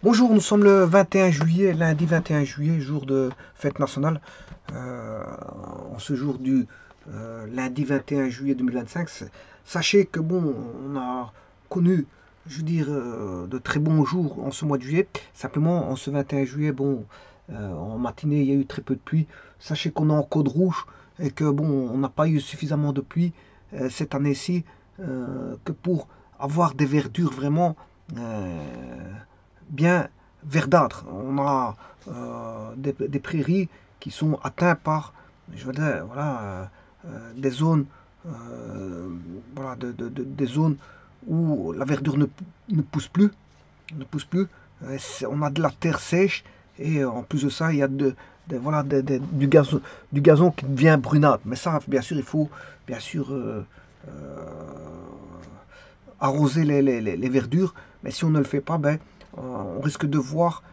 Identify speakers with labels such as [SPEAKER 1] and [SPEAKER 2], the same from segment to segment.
[SPEAKER 1] Bonjour, nous sommes le 21 juillet, lundi 21 juillet, jour de fête nationale. En ce jour du lundi 21 juillet 2025, sachez que bon, on a connu, je veux dire, de très bons jours en ce mois de juillet. Simplement, en ce 21 juillet, bon, en matinée, il y a eu très peu de pluie. Sachez qu'on est en code rouge et que bon, on n'a pas eu suffisamment de pluie cette année-ci que pour avoir des verdures vraiment bien verdâtres. On a des prairies qui sont atteintes par, je veux dire, voilà, des zones, voilà, des zones où la verdure ne pousse plus, ne pousse plus. On a de la terre sèche et en plus de ça, il y a voilà, du gazon qui devient brunâtre. Mais ça, bien sûr, il faut bien sûr arroser les verdures. Mais si on ne le fait pas, ben, on risque de voir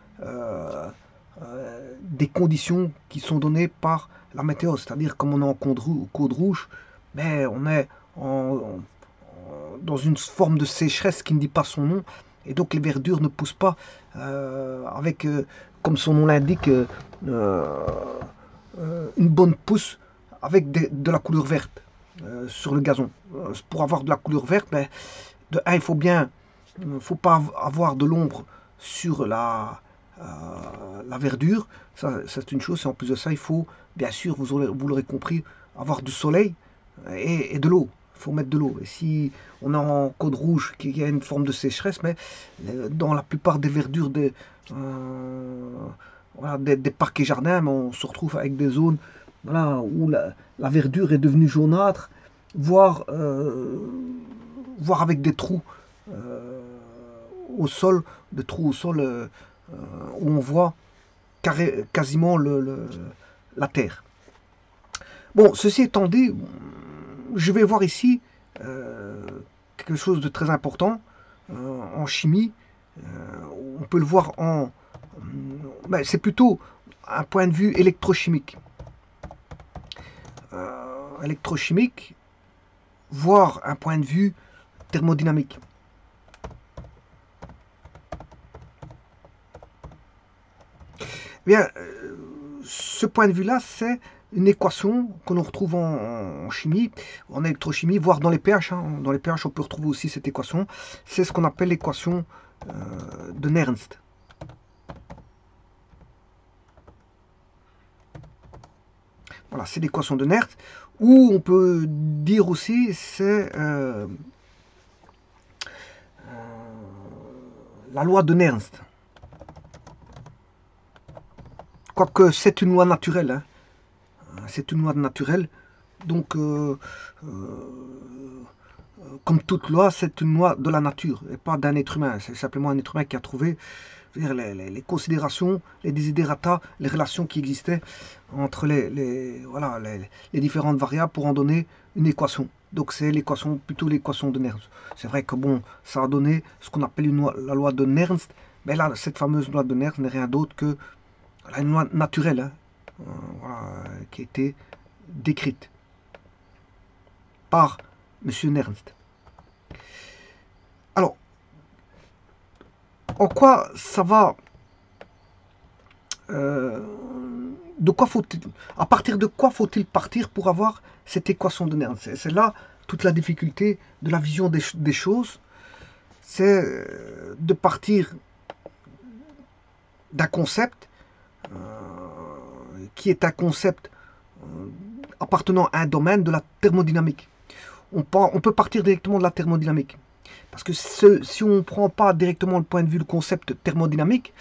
[SPEAKER 1] des conditions qui sont données par la météo. C'est-à-dire, comme on est en code rouge, ben, on est dans une forme de sécheresse qui ne dit pas son nom. Et donc les verdures ne poussent pas avec, comme son nom l'indique, une bonne pousse avec de la couleur verte sur le gazon. Pour avoir de la couleur verte, ben, de un, il faut pas avoir de l'ombre sur la verdure. Ça, c'est une chose. Et en plus de ça, il faut, bien sûr, vous l'aurez compris, avoir du soleil et de l'eau. Il faut mettre de l'eau. Et si on est en code rouge, qu'il y a une forme de sécheresse, mais dans la plupart des verdures voilà, des parcs et jardins, on se retrouve avec des zones voilà, où la verdure est devenue jaunâtre, voire, voire avec des trous euh, au sol, des trous au sol où on voit quasiment la terre. Bon, ceci étant dit, je vais voir ici euh, quelque chose de très important en chimie. On peut le voir ben, c'est plutôt un point de vue électrochimique. Électrochimique, voire un point de vue thermodynamique. Bien, ce point de vue-là, c'est une équation que l'on retrouve en chimie, en électrochimie, voire dans les pH. Hein. Dans les pH, on peut retrouver aussi cette équation. C'est ce qu'on appelle l'équation de Nernst. Voilà, c'est l'équation de Nernst. Ou on peut dire aussi, c'est la loi de Nernst. Quoique c'est une loi naturelle. Hein. C'est une loi naturelle. Donc, comme toute loi, c'est une loi de la nature et pas d'un être humain. C'est simplement un être humain qui a trouvé les considérations, les desiderata, les relations qui existaient entre voilà, les différentes variables pour en donner une équation. Donc c'est l'équation, plutôt l'équation de Nernst. C'est vrai que bon, ça a donné ce qu'on appelle la loi de Nernst, mais là, cette fameuse loi de Nernst n'est rien d'autre que une loi naturelle, hein, voilà, qui a été décrite par M. Nernst. Alors, en quoi ça va de quoi faut-il, à partir de quoi faut-il partir pour avoir cette équation de Nernst? C'est là toute la difficulté de la vision des choses, c'est de partir d'un concept qui est un concept appartenant à un domaine de la thermodynamique. On peut partir directement de la thermodynamique. Parce que si on ne prend pas directement le point de vue du concept thermodynamique,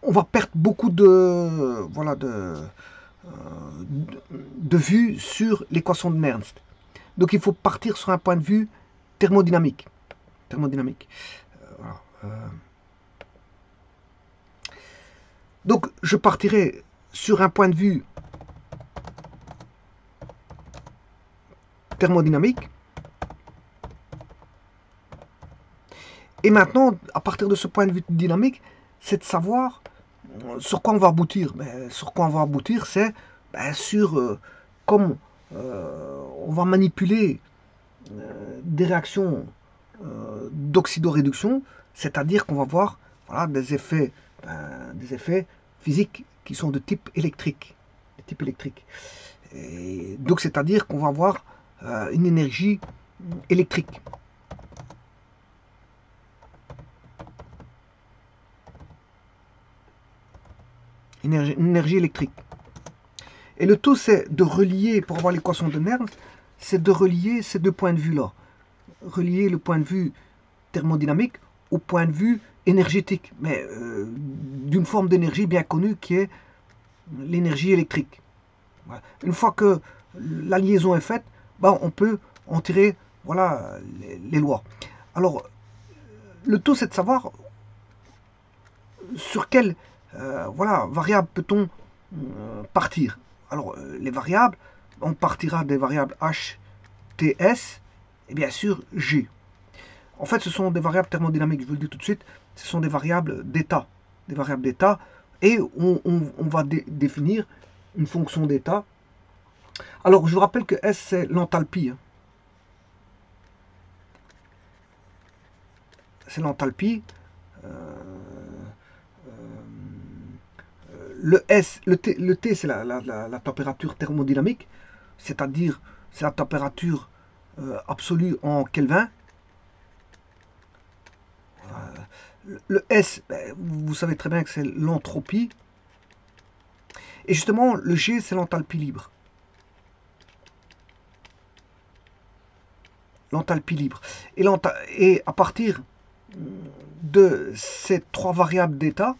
[SPEAKER 1] on va perdre beaucoup voilà, de vue sur l'équation de Nernst. Donc il faut partir sur un point de vue thermodynamique. Thermodynamique. Voilà. Donc je partirai sur un point de vue thermodynamique. Et maintenant, à partir de ce point de vue dynamique, c'est de savoir sur quoi on va aboutir. Ben, sur quoi on va aboutir, c'est ben, sur comment on va manipuler des réactions d'oxydoréduction, c'est-à-dire qu'on va voir voilà, des effets physiques qui sont de type électrique. Et donc c'est-à-dire qu'on va avoir une énergie électrique. Une énergie électrique. Et le tout, c'est de relier, pour avoir l'équation de Nernst, c'est de relier ces deux points de vue-là. Relier le point de vue thermodynamique au point de vue énergétique, mais d'une forme d'énergie bien connue qui est l'énergie électrique. Voilà. Une fois que la liaison est faite, ben, on peut en tirer voilà, les lois. Alors, le tout, c'est de savoir sur quelle voilà, variable peut-on partir. Alors, les variables, on partira des variables H, T, S et bien sûr G. En fait, ce sont des variables thermodynamiques, je vous le dis tout de suite, ce sont des variables d'état. Des variables d'état, et on va définir une fonction d'état. Alors, je vous rappelle que S, c'est l'enthalpie. C'est l'enthalpie. Le S, le T c'est la température thermodynamique, c'est-à-dire c'est la température absolue en Kelvin. Le S, ben, vous savez très bien que c'est l'entropie. Et justement, le G, c'est l'enthalpie libre. L'enthalpie libre. Et à partir de ces trois variables d'état,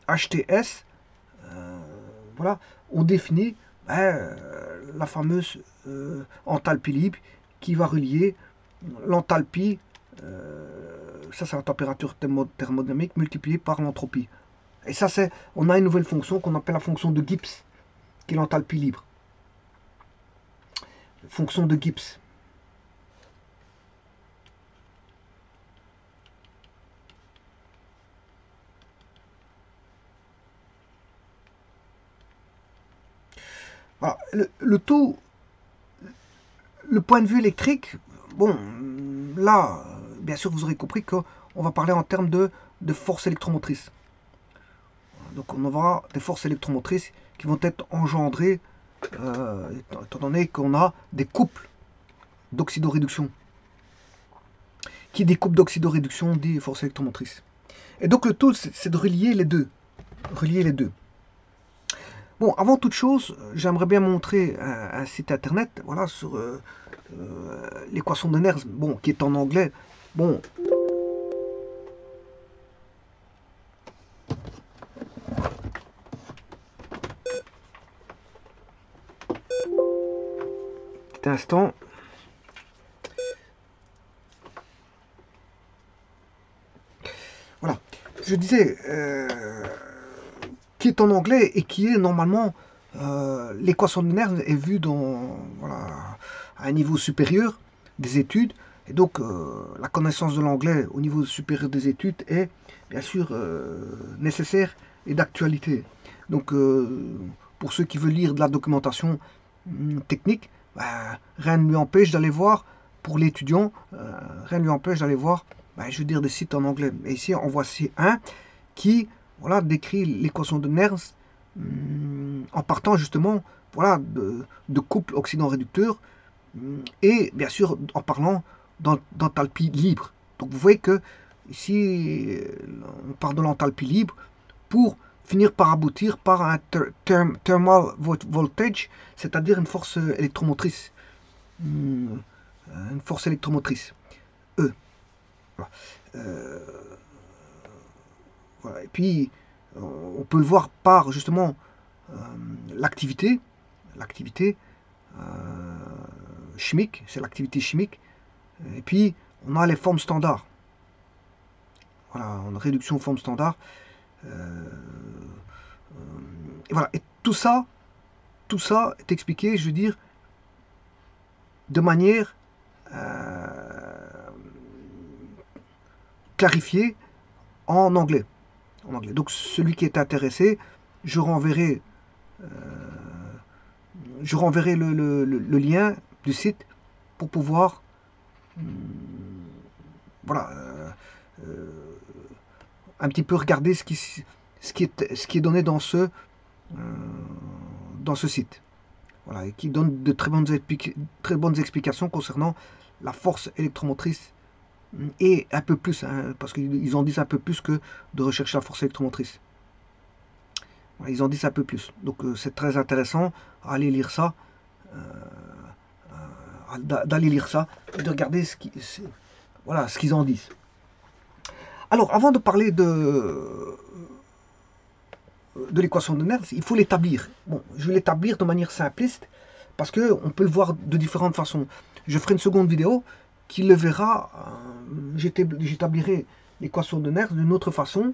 [SPEAKER 1] HTS, voilà, on définit la fameuse enthalpie libre qui va relier l'enthalpie, ça c'est la température thermodynamique multipliée par l'entropie. Et ça c'est, on a une nouvelle fonction qu'on appelle la fonction de Gibbs, qui est l'enthalpie libre. Fonction de Gibbs. Voilà, le tout, le point de vue électrique, bon, là, bien sûr, vous aurez compris qu'on va parler en termes de force électromotrice. Donc on aura des forces électromotrices qui vont être engendrées, étant donné qu'on a des couples d'oxydoréduction. Qui dit couple d'oxydoréduction dit force électromotrice. Et donc le tout, c'est de relier les deux. Relier les deux. Bon, avant toute chose, j'aimerais bien montrer un site internet, voilà, sur l'équation de Nernst, bon, qui est en anglais. Bon. Petit instant. Voilà. Je disais, qui est en anglais et qui est normalement l'équation de Nernst est vue dans voilà, à un niveau supérieur des études, et donc la connaissance de l'anglais au niveau supérieur des études est bien sûr nécessaire et d'actualité. Donc pour ceux qui veulent lire de la documentation technique, bah, rien ne lui empêche d'aller voir, pour l'étudiant, rien ne lui empêche d'aller voir, bah, je veux dire, des sites en anglais. Et ici en voici un qui voilà, décrit l'équation de Nernst en partant justement voilà, de couple oxydant-réducteur et bien sûr en parlant d'enthalpie libre. Donc vous voyez que ici on part de l'enthalpie libre pour finir par aboutir par un thermal voltage, c'est-à-dire une force électromotrice. Une force électromotrice. E. Voilà. Voilà. Et puis, on peut le voir par justement l'activité chimique, c'est l'activité chimique. Et puis, on a les formes standards. Voilà, on a réduction forme standard. Et voilà. Et tout ça est expliqué, je veux dire, de manière clarifiée en anglais. Donc celui qui est intéressé, je renverrai le lien du site pour pouvoir voilà, un petit peu regarder ce qui est donné dans ce site. Voilà, et qui donne de très bonnes explications concernant la force électromotrice et un peu plus, hein, parce qu'ils en disent un peu plus que de rechercher la force électromotrice. Voilà, ils en disent un peu plus. Donc c'est très intéressant d'aller lire ça, d'aller lire ça et de regarder voilà, ce qu'ils en disent. Alors, avant de parler de l'équation de Nernst, il faut l'établir. Bon, je vais l'établir de manière simpliste parce qu'on peut le voir de différentes façons. Je ferai une seconde vidéo qui le verra. J'établirai l'équation de Nernst d'une autre façon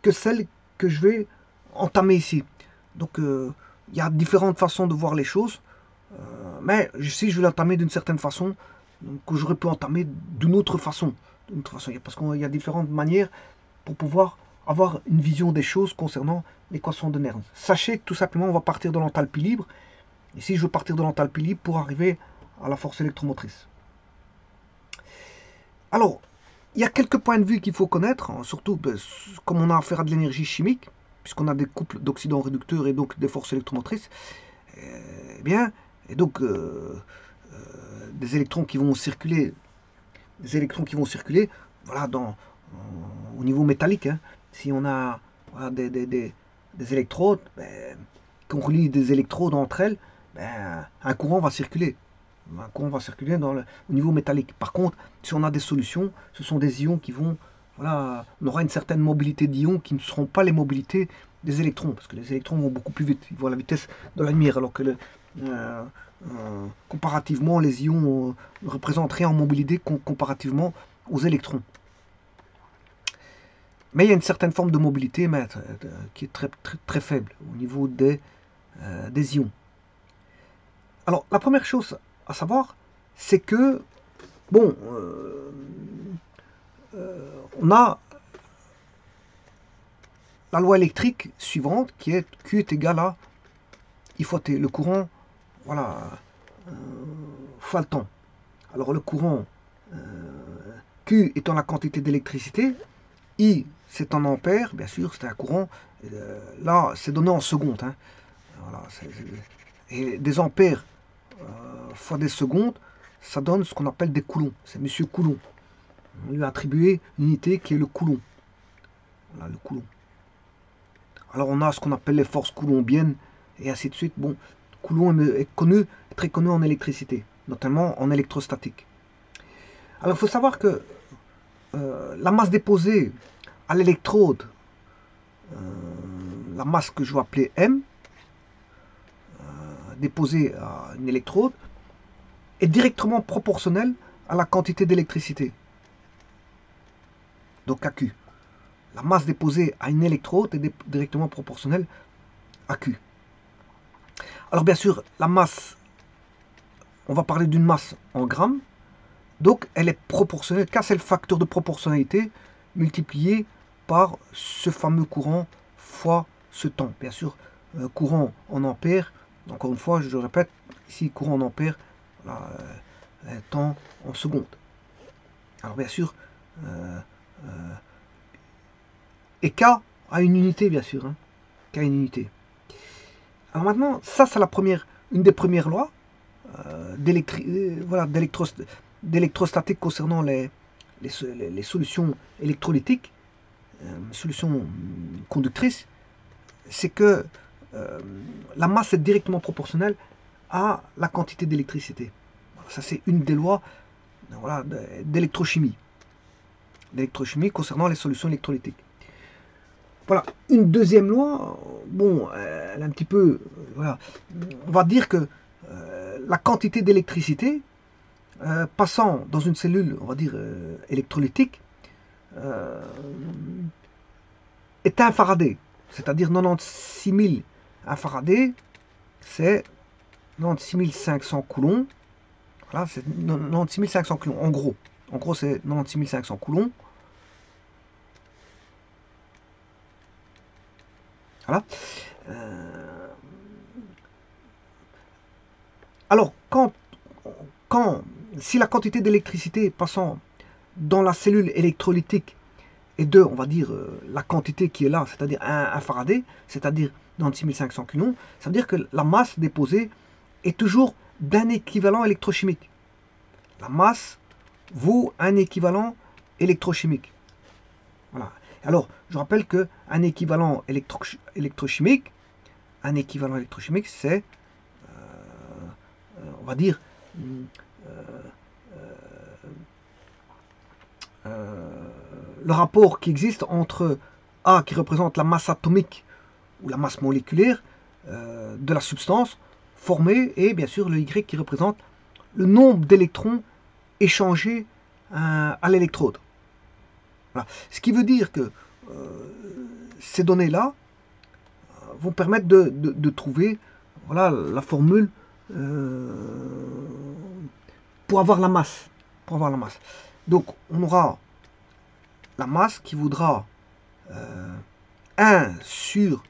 [SPEAKER 1] que celle que je vais entamer ici. Donc, il y a différentes façons de voir les choses. Mais ici, je vais l'entamer d'une certaine façon que j'aurais pu entamer d'une autre façon. Parce qu'il y a différentes manières pour pouvoir avoir une vision des choses concernant l'équation de Nernst. Sachez que tout simplement, on va partir de l'enthalpie libre. Ici, je veux partir de l'enthalpie libre pour arriver à la force électromotrice. Alors, il y a quelques points de vue qu'il faut connaître, hein, surtout comme on a affaire à de l'énergie chimique, puisqu'on a des couples d'oxydants réducteurs et donc des forces électromotrices. Eh bien, et donc des électrons qui vont circuler, voilà, au niveau métallique. Hein. Si on a voilà, des électrodes, qu'on relie des électrodes entre elles, un courant va circuler. Un courant va circuler au niveau métallique. Par contre, si on a des solutions, ce sont des ions qui vont, voilà, on aura une certaine mobilité d'ions qui ne seront pas les mobilités des électrons, parce que les électrons vont beaucoup plus vite, ils vont à la vitesse de la lumière, alors que comparativement, les ions ne représentent rien en mobilité comparativement aux électrons. Mais il y a une certaine forme de mobilité qui est très faible au niveau des ions. Alors, la première chose à savoir, c'est que, bon, on a la loi électrique suivante qui est Q est égal à I fois T. Le courant, voilà, fois le temps. Alors, le courant, Q étant la quantité d'électricité, I c'est en ampères, bien sûr, c'est un courant. Là, c'est donné en secondes. Hein. Voilà, et des ampères fois des secondes, ça donne ce qu'on appelle des coulombs. C'est Monsieur Coulomb. On lui a attribué une unité qui est le coulomb. Voilà, le coulomb. Alors on a ce qu'on appelle les forces coulombiennes, et ainsi de suite. Bon, Coulomb est très connu en électricité, notamment en électrostatique. Alors il faut savoir que la masse déposée à l'électrode, la masse que je vais appeler M, déposée à une électrode, est directement proportionnelle à la quantité d'électricité. Donc à Q. La masse déposée à une électrode est directement proportionnelle à Q. Alors bien sûr, la masse, on va parler d'une masse en grammes, donc elle est proportionnelle, car c'est le facteur de proportionnalité multiplié par ce fameux courant fois ce temps. Bien sûr, courant en ampères, encore une fois, je le répète, ici courant en ampères, voilà, temps en secondes. Alors bien sûr, et K a une unité, bien sûr. Hein. K a une unité. Alors maintenant, ça c'est une des premières lois voilà, d'électrostatique concernant les solutions électrolytiques, solutions conductrices, c'est que la masse est directement proportionnelle à la quantité d'électricité. Ça c'est une des lois voilà, d'électrochimie concernant les solutions électrolytiques. Voilà, une deuxième loi, bon, elle est un petit peu, voilà, on va dire que la quantité d'électricité passant dans une cellule, on va dire, électrolytique, est un Faraday, c'est-à-dire 96 000. Un Faraday, c'est 96 500 coulombs. Voilà, c'est 96 500 coulombs, en gros. En gros, c'est 96 500 coulombs. Voilà. Alors, si la quantité d'électricité passant dans la cellule électrolytique et de, on va dire, la quantité qui est là, c'est-à-dire 1 Faraday, c'est-à-dire 96500 coulomb, ça veut dire que la masse déposée est toujours d'un équivalent électrochimique. La masse vaut un équivalent électrochimique. Voilà. Alors, je rappelle qu'un équivalent électrochimique, c'est, on va dire, le rapport qui existe entre A qui représente la masse atomique ou la masse moléculaire de la substance formée et bien sûr le Y qui représente le nombre d'électrons échangés à l'électrode. Voilà. Ce qui veut dire que ces données-là vont permettre de trouver voilà, la formule pour avoir la masse. Donc on aura la masse qui vaudra 1 sur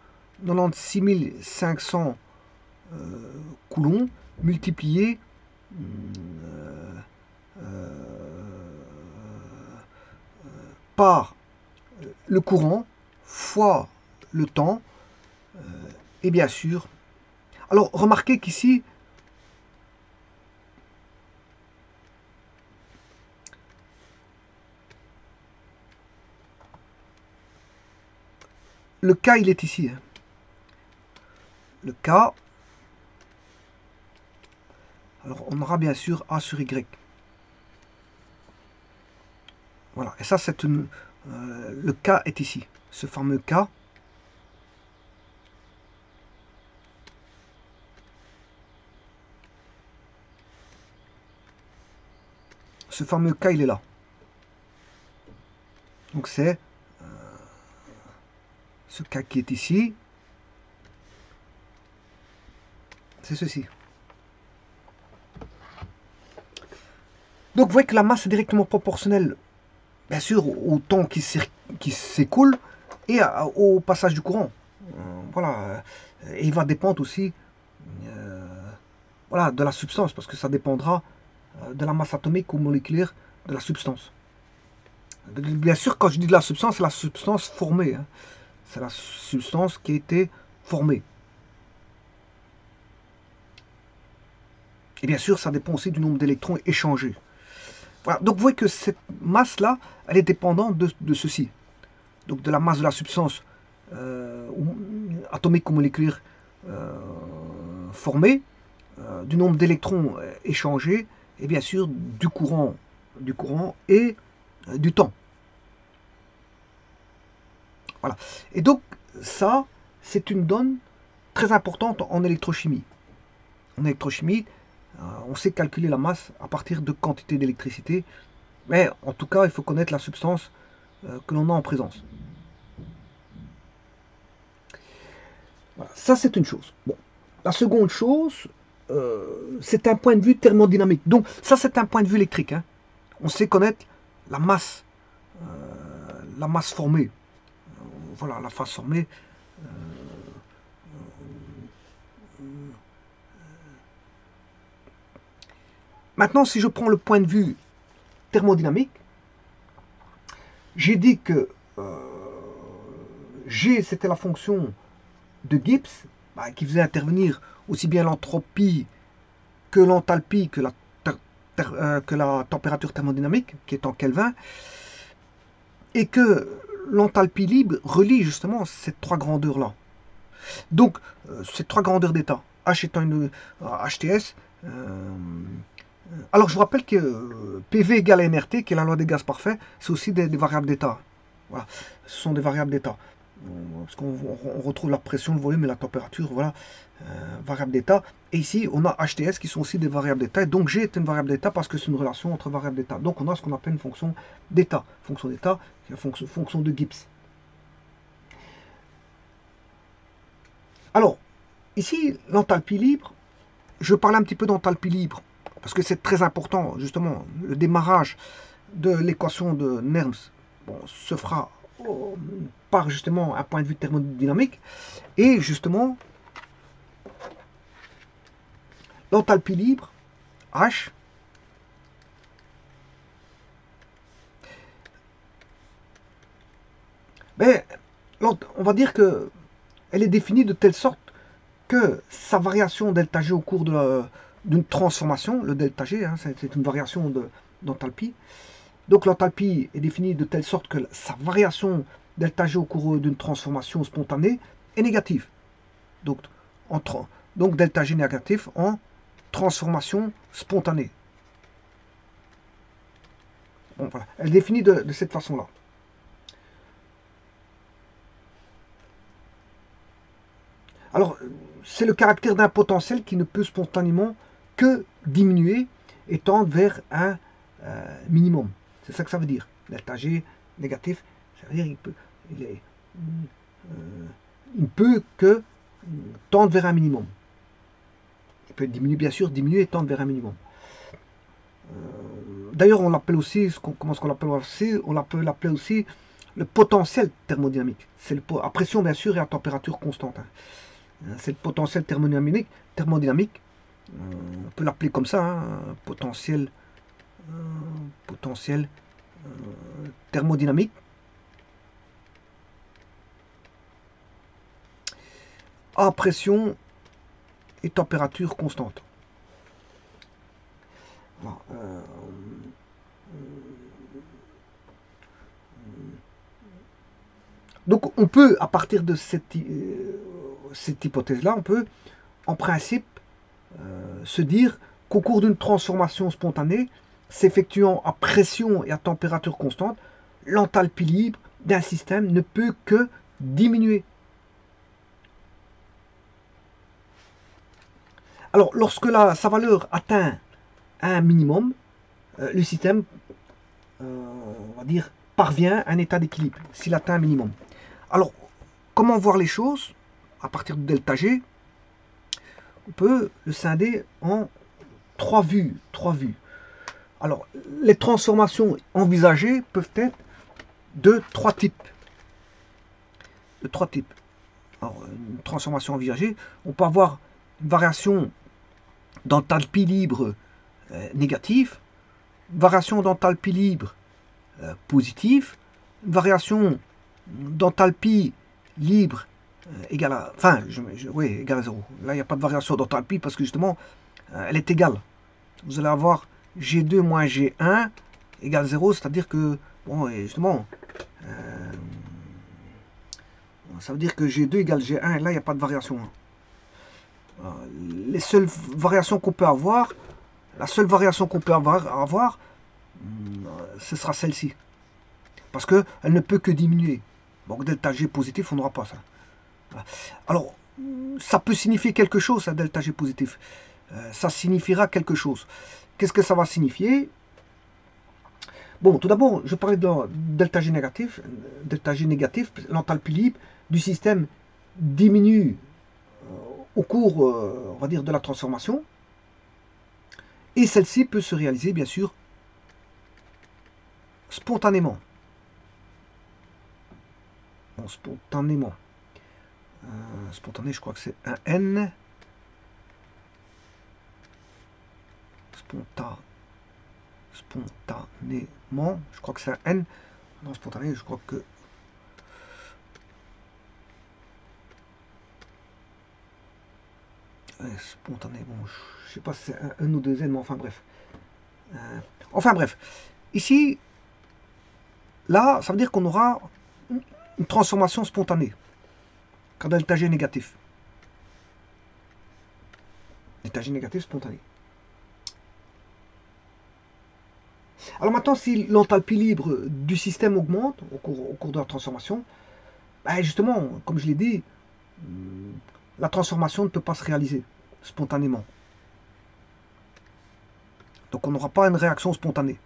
[SPEAKER 1] 96 500 coulombs multiplié par le courant fois le temps et bien sûr. Alors remarquez qu'ici le K il est ici. Le K. Alors on aura bien sûr A sur Y. Voilà, et ça c'est une. Le K est ici. Ce fameux K. Ce fameux K il est là. Donc c'est ce K qui est ici. C'est ceci. Donc vous voyez que la masse est directement proportionnelle, bien sûr, au temps qui s'écoule et au passage du courant. Voilà. Et il va dépendre aussi voilà, de la substance, parce que ça dépendra de la masse atomique ou moléculaire de la substance. Bien sûr, quand je dis de la substance, c'est la substance formée. Hein. C'est la substance qui a été formée. Et bien sûr, ça dépend aussi du nombre d'électrons échangés. Voilà. Donc vous voyez que cette masse-là, elle est dépendante de ceci. Donc de la masse de la substance atomique ou moléculaire formée, du nombre d'électrons échangés, et bien sûr du courant et du temps. Voilà. Et donc ça, c'est une donne très importante en électrochimie. En électrochimie, on sait calculer la masse à partir de quantité d'électricité, mais en tout cas, il faut connaître la substance que l'on a en présence. Voilà. Ça, c'est une chose. Bon. La seconde chose, c'est un point de vue thermodynamique. Donc, ça, c'est un point de vue électrique. Hein. On sait connaître la masse formée. Voilà, la masse formée. Maintenant, si je prends le point de vue thermodynamique, j'ai dit que G, c'était la fonction de Gibbs, qui faisait intervenir aussi bien l'entropie que l'enthalpie que la température thermodynamique, qui est en Kelvin, et que l'enthalpie libre relie justement ces trois grandeurs-là. Donc, ces trois grandeurs d'état, H étant une HTS, alors je vous rappelle que PV égale NRT, qui est la loi des gaz parfaits, c'est aussi des variables d'état. Voilà, ce sont des variables d'état. Parce qu'on retrouve la pression, le volume et la température, voilà, variables d'état. Et ici, on a HTS qui sont aussi des variables d'état. Et donc G est une variable d'état parce que c'est une relation entre variables d'état. Donc on a ce qu'on appelle une fonction d'état. Fonction d'état, c'est une fonction de Gibbs. Alors, ici, l'enthalpie libre, je parle un petit peu d'enthalpie libre, parce que c'est très important, justement, le démarrage de l'équation de Nernst se fera par justement un point de vue thermodynamique, et justement, l'enthalpie libre, H, Mais on va dire que elle est définie de telle sorte que sa variation delta G au cours d'une transformation, le delta G, hein, c'est une variation d'enthalpie. Donc l'enthalpie est définie de telle sorte que sa variation delta G au cours d'une transformation spontanée est négative. Donc delta G négatif en transformation spontanée. Bon, voilà. Elle est définie de cette façon-là. Alors, c'est le caractère d'un potentiel qui ne peut spontanément que diminuer et tendre vers un minimum. C'est ça que ça veut dire. Delta G négatif, ça veut dire qu'il ne peut que tendre vers un minimum. Il peut diminuer, bien sûr, diminuer et tendre vers un minimum. D'ailleurs, on l'appelle aussi, comment est-ce qu'on l'appelle aussi? On peut l'appeler aussi le potentiel thermodynamique. C'est à pression, bien sûr, et à température constante. Hein. C'est le potentiel thermodynamique. On peut l'appeler comme ça, hein, potentiel thermodynamique. À pression et température constante. Donc on peut, à partir de cette hypothèse-là, on peut, en principe, se dire qu'au cours d'une transformation spontanée, s'effectuant à pression et à température constante, l'enthalpie libre d'un système ne peut que diminuer. Alors, lorsque sa valeur atteint un minimum, le système, on va dire, parvient à un état d'équilibre, s'il atteint un minimum. Alors, comment voir les choses à partir de delta G? On peut le scinder en trois vues. Alors, les transformations envisagées peuvent être de trois types. Alors, une transformation envisagée, on peut avoir une variation d'enthalpie libre négative, une variation d'enthalpie libre positive, une variation d'enthalpie libre égale à... Enfin, égale à 0. Là, il n'y a pas de variation d'enthalpie parce que justement, elle est égale. Vous allez avoir G2 moins G1 égale 0, c'est-à-dire que, bon, justement, ça veut dire que G2 égale G1, et là, il n'y a pas de variation. Les seules variations qu'on peut avoir, la seule variation qu'on peut avoir, ce sera celle-ci. Parce qu'elle ne peut que diminuer. Donc delta G positif, on n'aura pas ça. Alors, ça peut signifier quelque chose, ça, delta G positif. Ça signifiera quelque chose. Qu'est-ce que ça va signifier? Bon, tout d'abord, je parlais de delta G négatif. Delta G négatif, l'enthalpie libre du système diminue au cours, on va dire, de la transformation. Et celle-ci peut se réaliser, bien sûr, spontanément. Bon, spontanément. Spontané, je crois que c'est un N. Spontanément, je crois que c'est un N. Non, spontané, je crois que... Spontané, bon, je sais pas si c'est un N ou deux N, mais enfin bref. Ici, là, ça veut dire qu'on aura une transformation spontanée quand delta G est négatif. Delta G négatif spontané. Alors maintenant, si l'enthalpie libre du système augmente au cours de la transformation, ben justement, comme je l'ai dit, la transformation ne peut pas se réaliser spontanément. Donc on n'aura pas une réaction spontanée.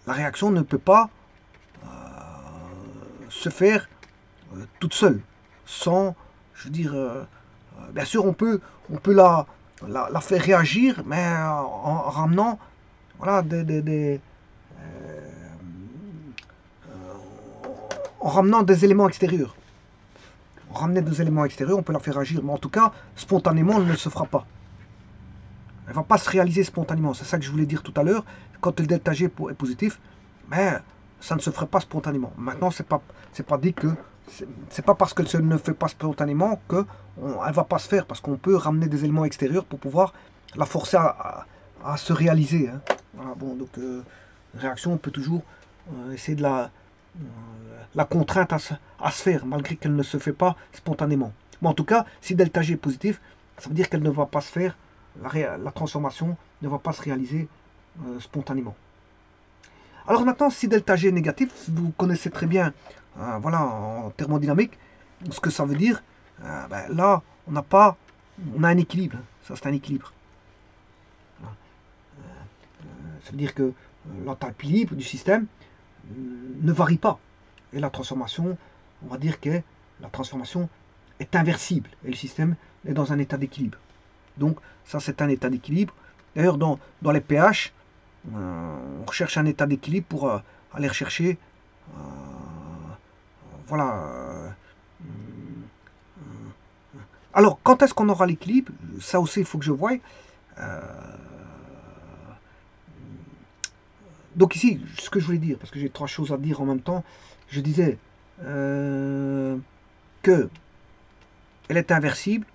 [SPEAKER 1] La réaction ne peut pas se faire toute seule, sans, je veux dire, bien sûr on peut la faire réagir, mais en ramenant, voilà, en ramenant des éléments extérieurs. Ramener des éléments extérieurs, on peut la faire agir, mais en tout cas, spontanément, elle ne se fera pas. Elle ne va pas se réaliser spontanément. C'est ça que je voulais dire tout à l'heure. Quand le delta G est positif, mais ça ne se ferait pas spontanément. Maintenant, c'est pas dit que c'est pas parce qu'elle ne fait pas spontanément que elle va pas se faire, parce qu'on peut ramener des éléments extérieurs pour pouvoir la forcer à se réaliser. Hein. Voilà, bon, donc réaction, on peut toujours essayer de la contrainte à se faire, malgré qu'elle ne se fait pas spontanément. Mais en tout cas, si delta G est positif, ça veut dire qu'elle ne va pas se faire, la transformation ne va pas se réaliser spontanément. Alors maintenant, si delta G est négatif, vous connaissez très bien, voilà, en thermodynamique, ce que ça veut dire. Ben, là, on a un équilibre. Ça, c'est un équilibre. Ça veut dire que l'enthalpie libre du système ne varie pas. Et la transformation, on va dire que la transformation est inversible. Et le système est dans un état d'équilibre. Donc, ça, c'est un état d'équilibre. D'ailleurs, dans les pH, on recherche un état d'équilibre pour aller rechercher voilà. Alors, quand est-ce qu'on aura l'équilibre? Ça aussi, il faut que je voie. Donc ici, ce que je voulais dire, parce que j'ai trois choses à dire en même temps, je disais que elle est inversible,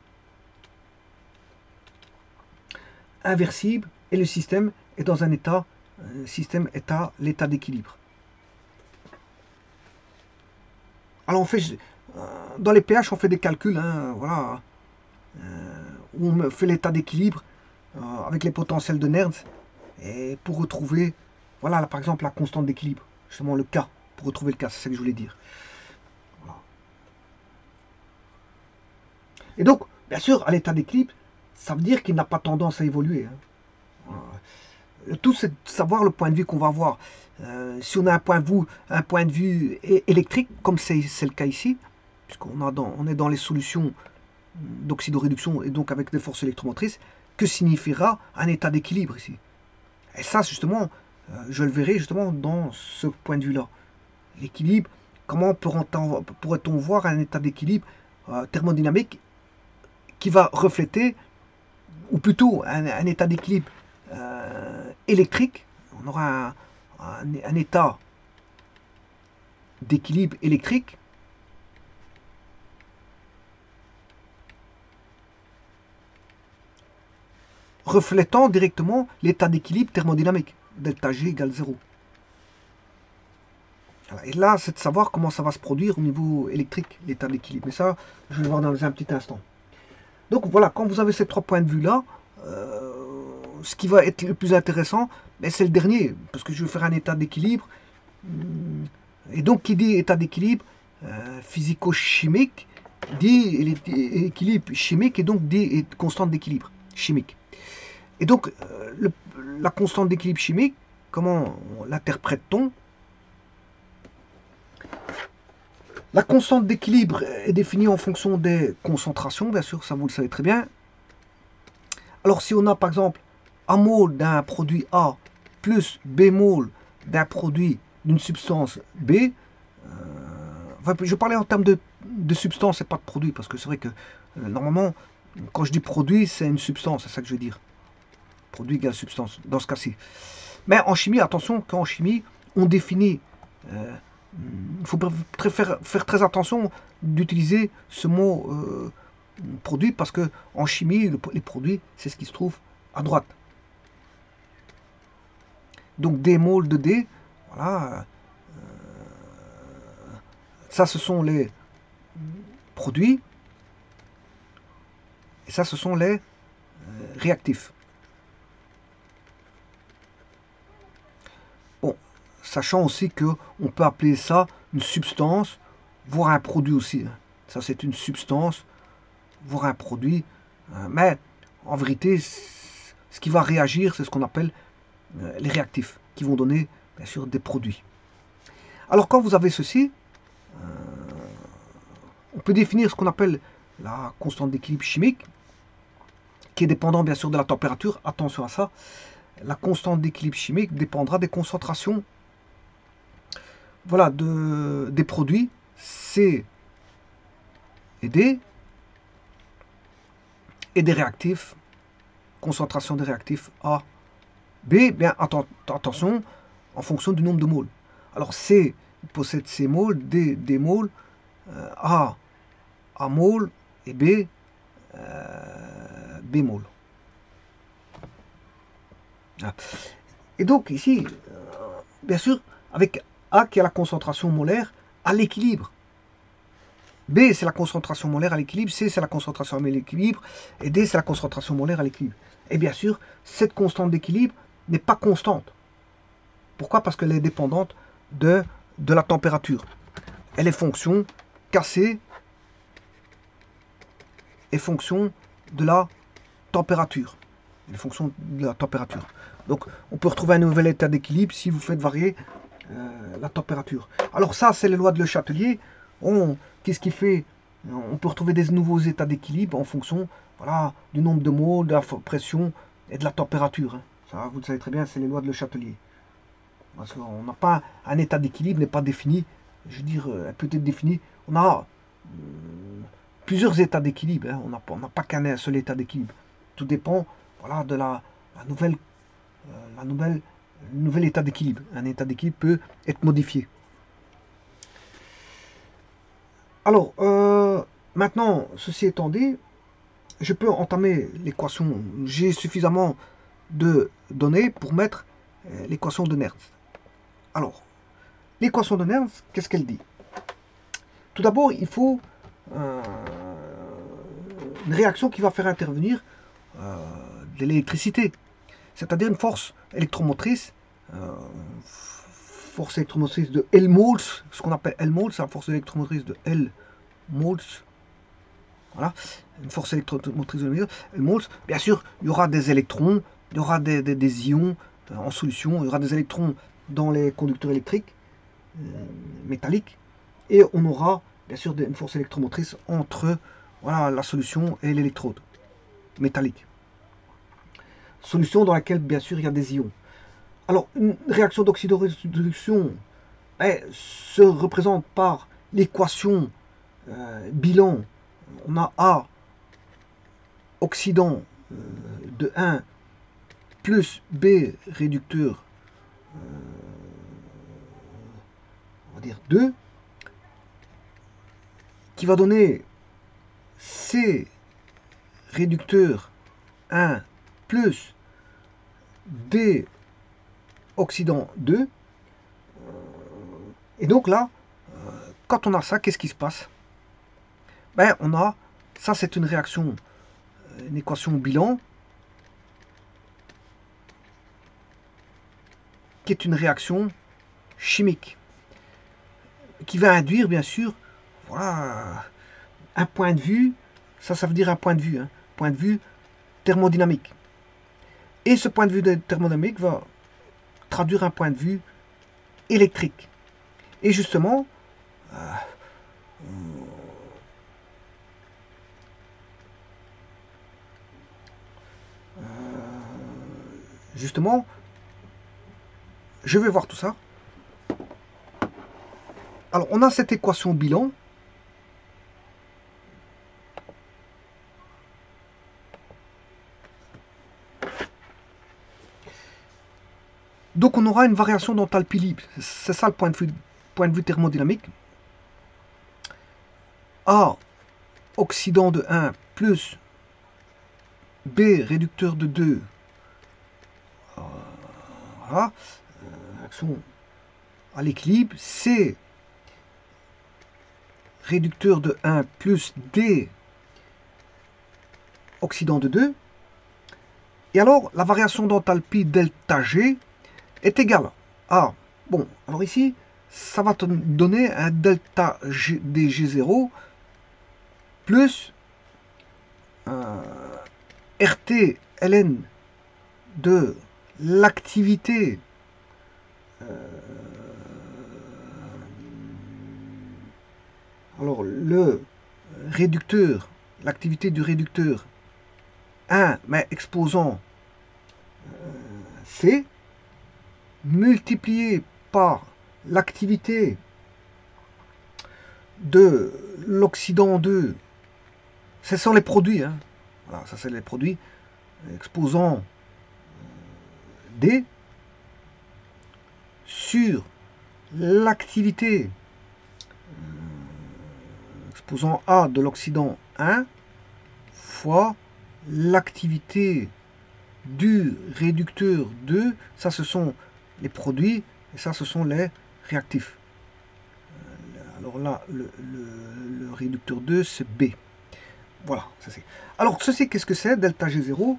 [SPEAKER 1] et le système est dans un état, l'état d'équilibre. Alors on fait, dans les pH, on fait des calculs, hein, voilà, où on fait l'état d'équilibre avec les potentiels de Nernst, et pour retrouver, voilà, là, par exemple, la constante d'équilibre, justement le K, pour retrouver le K, c'est ça que je voulais dire. Voilà. Et donc, bien sûr, à l'état d'équilibre, ça veut dire qu'il n'a pas tendance à évoluer. Hein. Voilà. Tout, c'est de savoir le point de vue qu'on va avoir. Si on a un point de vue électrique, comme c'est le cas ici, puisqu'on est dans les solutions d'oxydoréduction et donc avec des forces électromotrices, que signifiera un état d'équilibre ici? Et ça, justement, je le verrai justement dans ce point de vue-là. L'équilibre, comment pourrait-on voir un état d'équilibre thermodynamique qui va refléter, ou plutôt un état d'équilibre électrique? On aura un état d'équilibre électrique reflétant directement l'état d'équilibre thermodynamique, delta G égale 0. Et là, c'est de savoir comment ça va se produire au niveau électrique, l'état d'équilibre. Mais ça, je vais le voir dans un petit instant. Donc voilà, quand vous avez ces trois points de vue-là, ce qui va être le plus intéressant, ben, c'est le dernier, parce que je vais faire un état d'équilibre. Et donc, qui dit état d'équilibre physico-chimique, dit équilibre chimique, et donc dit constante d'équilibre chimique. Et donc, la constante d'équilibre chimique, comment l'interprète-t-on? La constante d'équilibre est définie en fonction des concentrations, bien sûr, ça vous le savez très bien. Alors, si on a par exemple A mol d'un produit A plus B mol d'un produit d'une substance B, enfin, je parlais en termes de substance et pas de produit, parce que c'est vrai que normalement, quand je dis produit, c'est une substance, c'est ça que je veux dire. Produit égale substance, dans ce cas-ci. Mais en chimie, attention, qu'en chimie, on définit, il faut faire très attention d'utiliser ce mot produit, parce que en chimie, les produits, c'est ce qui se trouve à droite. Donc D mol de D, voilà, ça ce sont les produits, et ça ce sont les réactifs. Bon, sachant aussi qu'on peut appeler ça une substance, voire un produit aussi. Ça c'est une substance, voire un produit. Mais en vérité, ce qui va réagir, c'est ce qu'on appelle les réactifs, qui vont donner bien sûr des produits. Alors quand vous avez ceci, on peut définir ce qu'on appelle la constante d'équilibre chimique, qui est dépendant bien sûr de la température. Attention à ça. La constante d'équilibre chimique dépendra des concentrations, voilà, des produits C et D, et des réactifs, concentration des réactifs A, B, bien attention, en fonction du nombre de moles. Alors C possède C môle, D môle, A môle et B môle. Et donc ici, bien sûr, avec A qui a la concentration molaire à l'équilibre. B, c'est la concentration molaire à l'équilibre, C, c'est la concentration à l'équilibre, et D, c'est la concentration molaire à l'équilibre. Et bien sûr, cette constante d'équilibre n'est pas constante. Pourquoi? Parce qu'elle est dépendante de la température. Elle est fonction Kc est fonction de la température. Elle est fonction de la température. Donc, on peut retrouver un nouvel état d'équilibre si vous faites varier la température. Alors ça, c'est les lois de Le Chatelier. Qu'est-ce qui fait? On peut retrouver des nouveaux états d'équilibre en fonction, voilà, du nombre de moles, de la pression et de la température. Ça, vous le savez très bien, c'est les lois de Le Chatelier. Parce qu'on n'a pas un état d'équilibre, n'est pas défini. Je veux dire, elle peut être définie. On a plusieurs états d'équilibre. Hein. On n'a pas qu'un seul état d'équilibre. Tout dépend, voilà, de le nouvel état d'équilibre. Un état d'équilibre peut être modifié. Alors, maintenant, ceci étant dit, je peux entamer l'équation. J'ai suffisamment de données pour mettre l'équation de Nernst. Alors, l'équation de Nernst, qu'est-ce qu'elle dit? Tout d'abord, il faut une réaction qui va faire intervenir de l'électricité, c'est-à-dire une force électromotrice, de L moles, ce qu'on appelle L moles, c'est la force électromotrice de L moles. Voilà, une force électromotrice de L moles. Bien sûr, il y aura des électrons, il y aura des ions en solution, il y aura des électrons dans les conducteurs électriques métalliques, et on aura bien sûr une force électromotrice entre, voilà, la solution et l'électrode métallique. Solution dans laquelle bien sûr il y a des ions. Alors, une réaction d'oxydoréduction se représente par l'équation bilan. On a A oxydant de 1 plus B réducteur, on va dire 2, qui va donner C réducteur 1 plus D oxydant 2. Et donc là, quand on a ça, qu'est-ce qui se passe? Ben, on a, ça c'est une réaction, une équation bilan, qui est une réaction chimique, qui va induire bien sûr, voilà, un point de vue, ça veut dire un point de vue thermodynamique. Et ce point de vue thermodynamique va traduire un point de vue électrique. Et justement, je vais voir tout ça. Alors, on a cette équation bilan. Donc, on aura une variation d'enthalpie libre. C'est ça le point de vue thermodynamique. A oxydant de 1 plus B réducteur de 2. Voilà. Action à l'équilibre. C réducteur de 1 plus D oxydant de 2. Et alors, la variation d'enthalpie delta G est égale à... Bon, alors ici, ça va te donner un delta G, dG0 plus RT ln de l'activité alors le réducteur, l'activité du réducteur 1, mais exposant C, multiplié par l'activité de l'oxydant 2, ce sont les produits, hein. Voilà, ça c'est les produits exposant D sur l'activité exposant A de l'oxydant 1 fois l'activité du réducteur 2, ça ce sont les produits, et ça ce sont les réactifs. Alors là, le réducteur 2, c'est B. Voilà, ça c'est. Alors ceci, qu'est-ce que c'est, delta G0?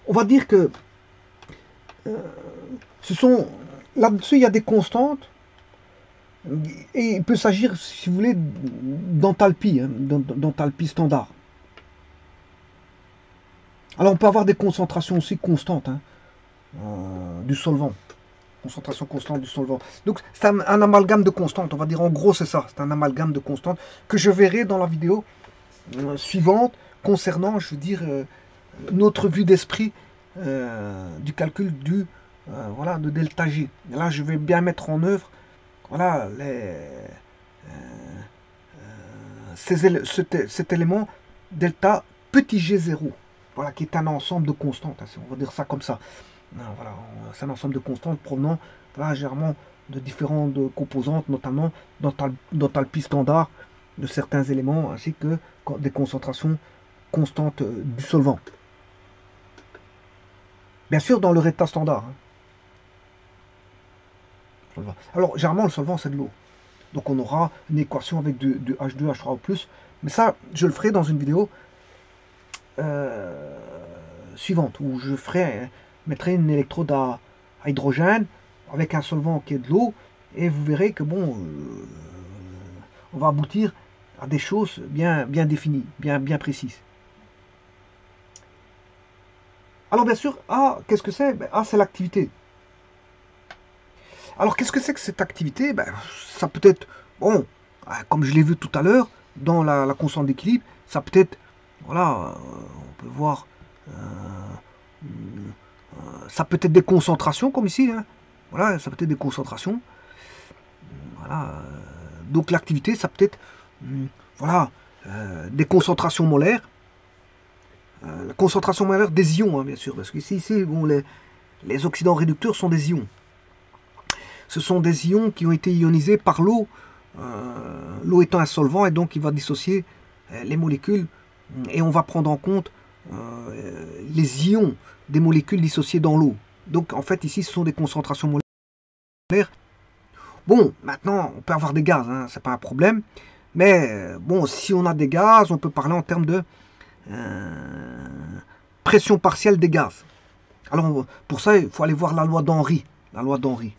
[SPEAKER 1] On va dire que ce sont, là-dessus, il y a des constantes, et il peut s'agir, si vous voulez, d'enthalpie, hein, d'enthalpie standard. Alors on peut avoir des concentrations aussi constantes, hein, du solvant. Concentration constante du solvant. Donc c'est un amalgame de constantes, on va dire, en gros c'est ça, c'est un amalgame de constantes que je verrai dans la vidéo suivante concernant, je veux dire, notre vue d'esprit du calcul du voilà, de delta G. Et là je vais bien mettre en œuvre voilà, cet élément delta petit g0, voilà, qui est un ensemble de constantes, on va dire ça comme ça. Voilà, c'est un ensemble de constantes provenant voilà, généralement de différentes composantes, notamment d'enthalpie standard de certains éléments, ainsi que des concentrations constantes du solvant. Bien sûr, dans leur état standard. Hein. Alors, généralement, le solvant, c'est de l'eau. Donc, on aura une équation avec du H2, H3O+. Mais ça, je le ferai dans une vidéo suivante, où je mettrai une électrode à hydrogène avec un solvant qui est de l'eau, et vous verrez que bon, on va aboutir à des choses bien définies, bien précises. Alors bien sûr, A, qu'est-ce que c'est? A, c'est l'activité. Alors qu'est-ce que c'est que cette activité? Ça peut être, bon, comme je l'ai vu tout à l'heure, dans la constante d'équilibre, ça peut être, voilà, on peut voir, ça peut être des concentrations, comme ici, hein. Voilà, ça peut être des concentrations. Voilà, donc l'activité, ça peut être, voilà, des concentrations molaires. La concentration molaire des ions, hein, bien sûr, parce qu'ici, bon, les oxydants réducteurs sont des ions. Ce sont des ions qui ont été ionisés par l'eau, l'eau étant un solvant, et donc il va dissocier les molécules, et on va prendre en compte les ions des molécules dissociées dans l'eau. Donc en fait ici ce sont des concentrations molaires. Bon, maintenant on peut avoir des gaz, hein, c'est pas un problème, mais bon, si on a des gaz, on peut parler en termes de pression partielle des gaz. Alors pour ça il faut aller voir la loi d'Henry. La loi d'Henry.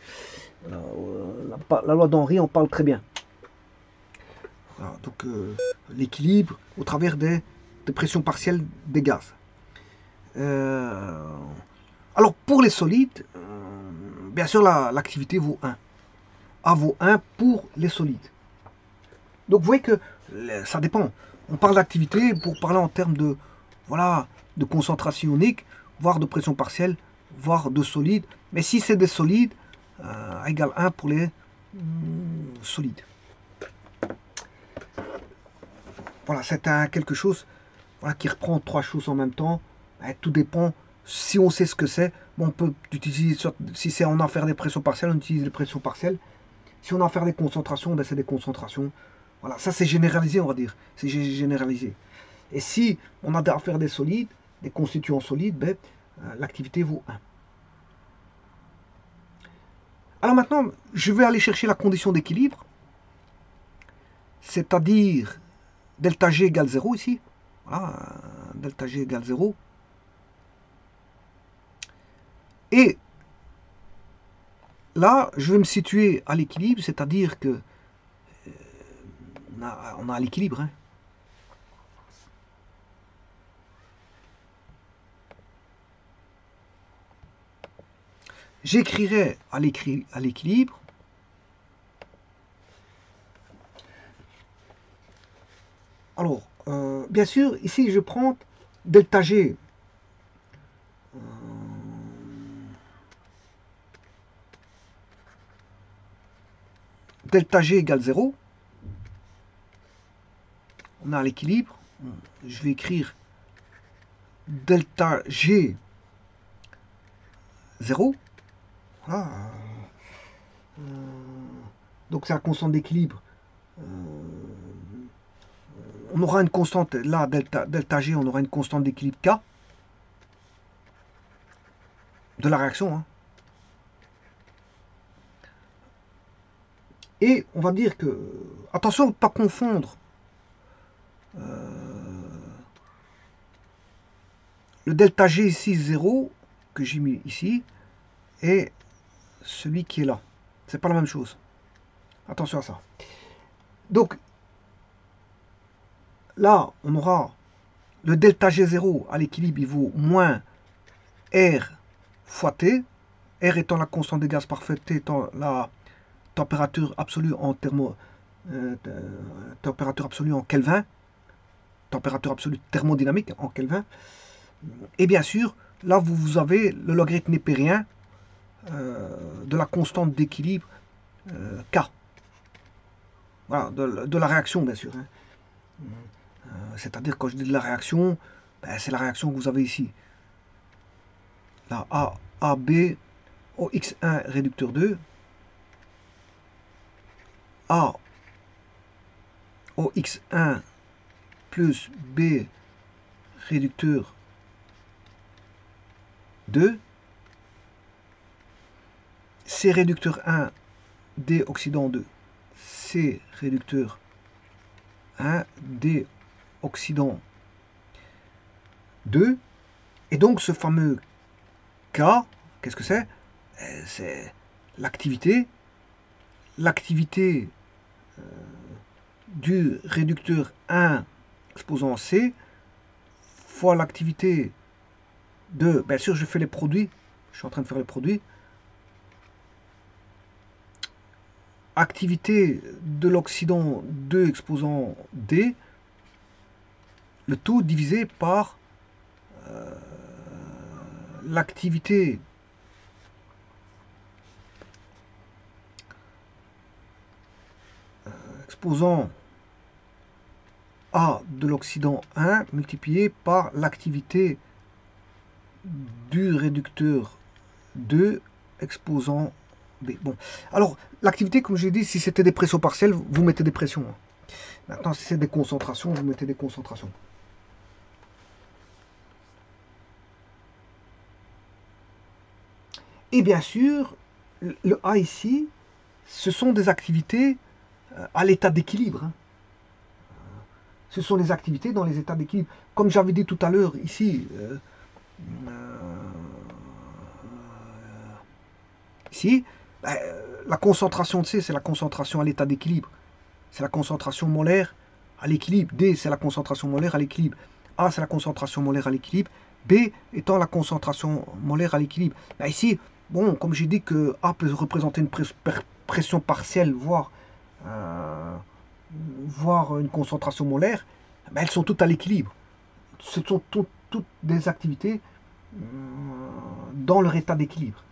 [SPEAKER 1] La loi d'Henry en parle très bien. Voilà, donc l'équilibre au travers des pressions partielles des gaz. Alors pour les solides, bien sûr l'activité vaut 1. A vaut 1 pour les solides. Donc vous voyez que ça dépend. On parle d'activité pour parler en termes de, voilà, de concentration ionique, voire de pression partielle, voire de solide. Mais si c'est des solides, égale 1 pour les solides. Voilà, c'est quelque chose voilà, qui reprend trois choses en même temps. Tout dépend. Si on sait ce que c'est, bon, on peut utiliser, si c'est en faire des pressions partielles, on utilise les pressions partielles. Si on en fait des concentrations, ben c'est des concentrations. Voilà, ça c'est généralisé, on va dire. C'est généralisé. Et si on a à faire des solides, des constituants solides, ben, l'activité vaut 1. Alors maintenant, je vais aller chercher la condition d'équilibre, c'est-à-dire delta G égale 0 ici. Voilà, delta G égale 0. Et là, je vais me situer à l'équilibre, c'est-à-dire que on a l'équilibre. Hein. J'écrirai à l'équilibre alors, bien sûr, ici je prends delta G delta G égale 0. On a l'équilibre. Je vais écrire delta G 0. Voilà. donc c'est la constante d'équilibre. On aura une constante, là, delta G, on aura une constante d'équilibre K de la réaction. Hein. Et on va dire que, attention de ne pas confondre le delta G ici 0, que j'ai mis ici, et celui qui est là. C'est pas la même chose. Attention à ça. Donc, là, on aura le delta G0 à l'équilibre, il vaut moins R fois T, R étant la constante des gaz parfaite, T étant la température absolue en température absolue en Kelvin, température absolue thermodynamique en Kelvin. Et bien sûr, là, vous avez le logarithme népérien de la constante d'équilibre K. Voilà, de la réaction, bien sûr. Hein. C'est-à-dire, quand je dis de la réaction, ben, c'est la réaction que vous avez ici. Là, AB, OX1 réducteur 2, A, OX1 plus B réducteur 2, C réducteur 1, D oxydant 2, C réducteur 1, D oxydant 2, et donc ce fameux K, qu'est-ce que c'est? C'est l'activité du réducteur 1 exposant C fois l'activité de, bien sûr je fais les produits, je suis en train de faire les produits, activité de l'oxydant 2 exposant D, le tout divisé par l'activité exposant A de l'oxydant 1 multiplié par l'activité du réducteur 2 exposant B. Bon, alors l'activité, comme j'ai dit, si c'était des pressions partielles, vous mettez des pressions. Maintenant, si c'est des concentrations, vous mettez des concentrations. Et bien sûr, le A ici, ce sont des activités à l'état d'équilibre. Hein. Ce sont les activités dans les états d'équilibre. Comme j'avais dit tout à l'heure ici, ici, la concentration de C, c'est la concentration à l'état d'équilibre. C'est la concentration molaire à l'équilibre. D, c'est la concentration molaire à l'équilibre. A, c'est la concentration molaire à l'équilibre. B étant la concentration molaire à l'équilibre. Ici, bon, comme j'ai dit que A peut représenter une pression partielle, voire une concentration molaire, elles sont toutes à l'équilibre. Ce sont toutes des activités dans leur état d'équilibre.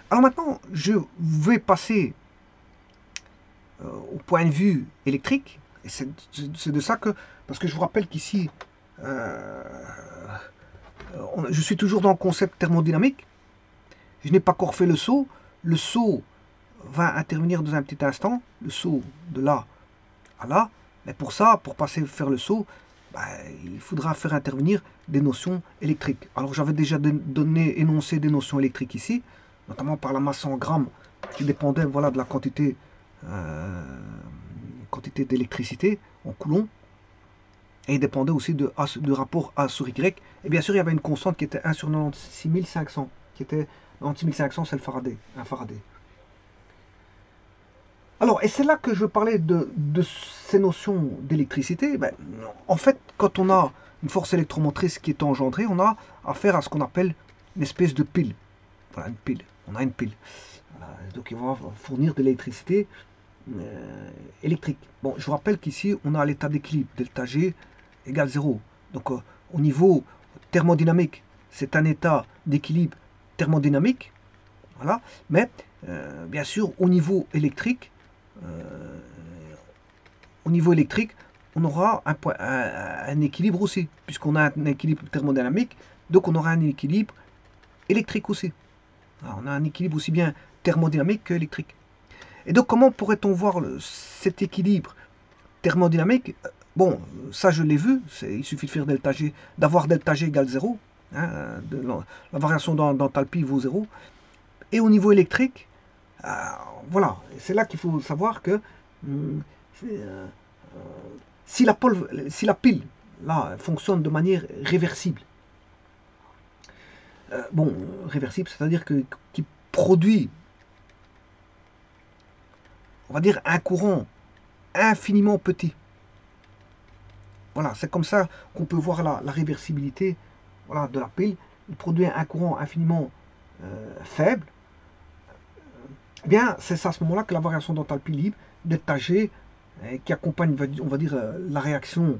[SPEAKER 1] Alors maintenant, je vais passer au point de vue électrique. Et c'est de ça que, parce que je vous rappelle qu'ici, je suis toujours dans le concept thermodynamique. Je n'ai pas encore fait le saut. Le saut va intervenir dans un petit instant. Le saut de là à là. Mais pour ça, pour faire le saut, il faudra faire intervenir des notions électriques. Alors j'avais déjà énoncé des notions électriques ici, notamment par la masse en grammes, qui dépendait voilà, de la quantité d'électricité en coulomb. Et il dépendait aussi de rapport A sur Y. Et bien sûr, il y avait une constante qui était 1 sur 96500, qui était 96500, c'est le Faraday, un Faraday. Alors, et c'est là que je parlais de ces notions d'électricité. En fait, quand on a une force électromotrice qui est engendrée, on a affaire à ce qu'on appelle une espèce de pile. Voilà, une pile. On a une pile. Voilà, donc, il va fournir de l'électricité électrique. Bon, je vous rappelle qu'ici, on a l'état d'équilibre, delta G égale 0. Donc, au niveau thermodynamique, c'est un état d'équilibre thermodynamique. Voilà. Mais, bien sûr, au niveau électrique, on aura un équilibre aussi, puisqu'on a un équilibre thermodynamique, donc on aura un équilibre électrique aussi. Alors, on a un équilibre aussi bien thermodynamique qu'électrique. Et donc, comment pourrait-on voir cet équilibre thermodynamique? Bon, ça je l'ai vu, il suffit de faire delta G, d'avoir delta G égale 0, hein, la variation d'enthalpie vaut 0. Et au niveau électrique, voilà, c'est là qu'il faut savoir que si la pile là, fonctionne de manière réversible, bon, réversible, c'est-à-dire qu'il produit, on va dire, un courant infiniment petit. Voilà, c'est comme ça qu'on peut voir la réversibilité, voilà, de la pile. Il produit un courant infiniment faible. Eh bien, c'est à ce moment-là que la variation d'enthalpie libre, delta G, qui accompagne, on va dire, la réaction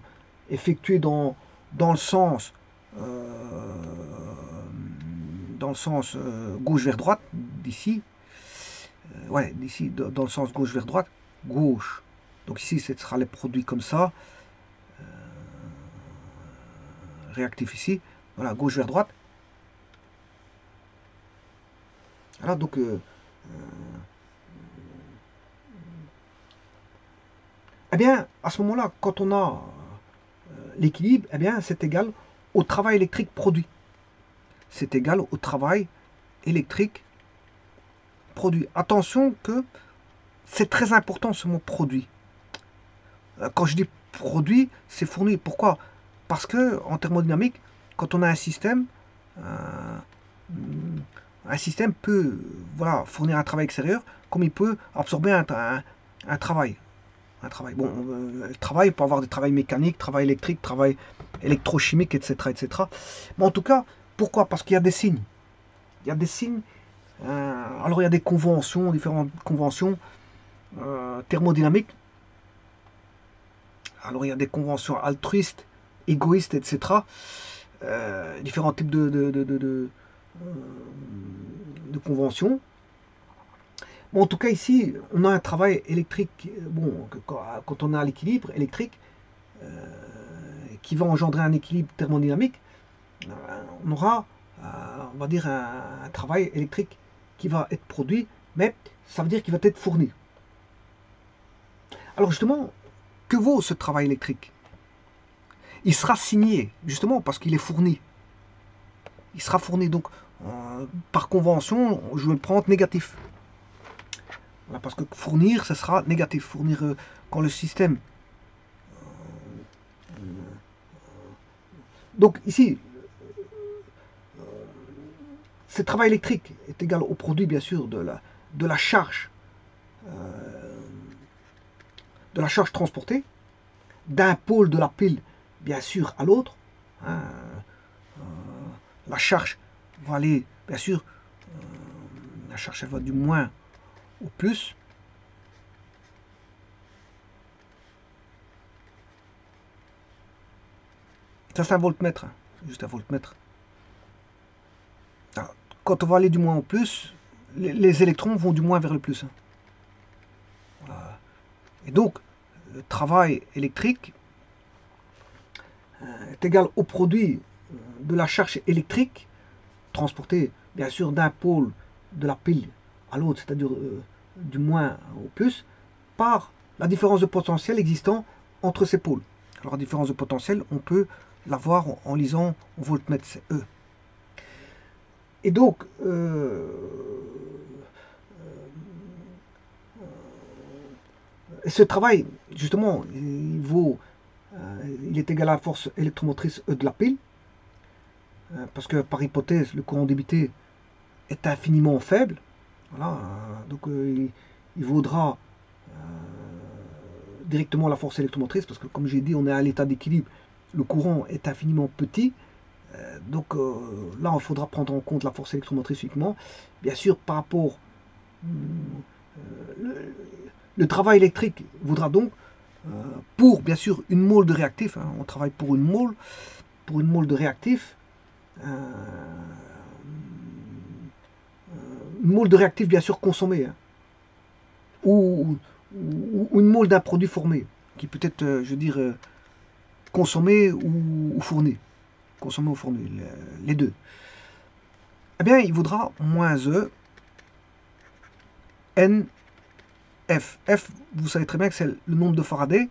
[SPEAKER 1] effectuée dans le sens, gauche vers droite, d'ici, ouais, d'ici, dans le sens gauche vers droite, gauche. Donc ici, ce sera les produits comme ça, réactif ici, voilà, gauche vers droite. Voilà, donc, eh bien, à ce moment-là, quand on a l'équilibre, eh bien, c'est égal au travail électrique produit. C'est égal au travail électrique produit. Attention que c'est très important ce mot produit. Quand je dis produit, c'est fourni. Pourquoi? Parce que en thermodynamique, quand on a un système peut, voilà, fournir un travail extérieur, comme il peut absorber un travail. Un travail. Bon, le travail peut avoir des travails mécaniques, travail électrique, travail électrochimique, etc., etc. Mais en tout cas, pourquoi? Parce qu'il y a des signes. Il y a des signes. Alors il y a des conventions, différentes conventions thermodynamiques. Alors il y a des conventions altruistes, égoïstes, etc. Différents types de conventions. Bon, en tout cas ici, on a un travail électrique. Bon, quand on a l'équilibre électrique qui va engendrer un équilibre thermodynamique, on aura, on va dire, un travail électrique qui va être produit, mais ça veut dire qu'il va être fourni. Alors justement, que vaut ce travail électrique? Il sera signé, justement, parce qu'il est fourni. Il sera fourni, donc, par convention, je vais le prendre négatif. Voilà, parce que fournir, ce sera négatif. Fournir, quand le système... Donc ici, ce travail électrique est égal au produit, bien sûr, de la charge transportée, d'un pôle de la pile, bien sûr, à l'autre. Hein, la charge va aller, bien sûr, la charge elle va du moins au plus. Ça c'est un voltmètre, hein, juste un voltmètre. Alors, quand on va aller du moins au plus, les électrons vont du moins vers le plus. Hein. Voilà. Et donc, le travail électrique est égal au produit de la charge électrique transportée, bien sûr, d'un pôle de la pile à l'autre, c'est-à-dire du moins au plus, par la différence de potentiel existant entre ces pôles. Alors la différence de potentiel, on peut la voir en lisant voltmètre, c'est E. Et donc, ce travail, justement, il est égal à la force électromotrice E de la pile, parce que par hypothèse, le courant débité est infiniment faible. Voilà, donc il vaudra directement la force électromotrice, parce que comme j'ai dit, on est à l'état d'équilibre, le courant est infiniment petit. Donc là, il faudra prendre en compte la force électromotrice uniquement. Bien sûr, par rapport... le travail électrique vaudra donc, pour bien sûr une mole de réactif, hein, on travaille pour une mole de réactif, une mole de réactif bien sûr consommée, hein, ou une mole d'un produit formé, qui peut être, je veux dire, consommé ou fourni. Consommé ou fourni, les deux. eh bien, il vaudra moins E N F. F, vous savez très bien que c'est le nombre de Faraday.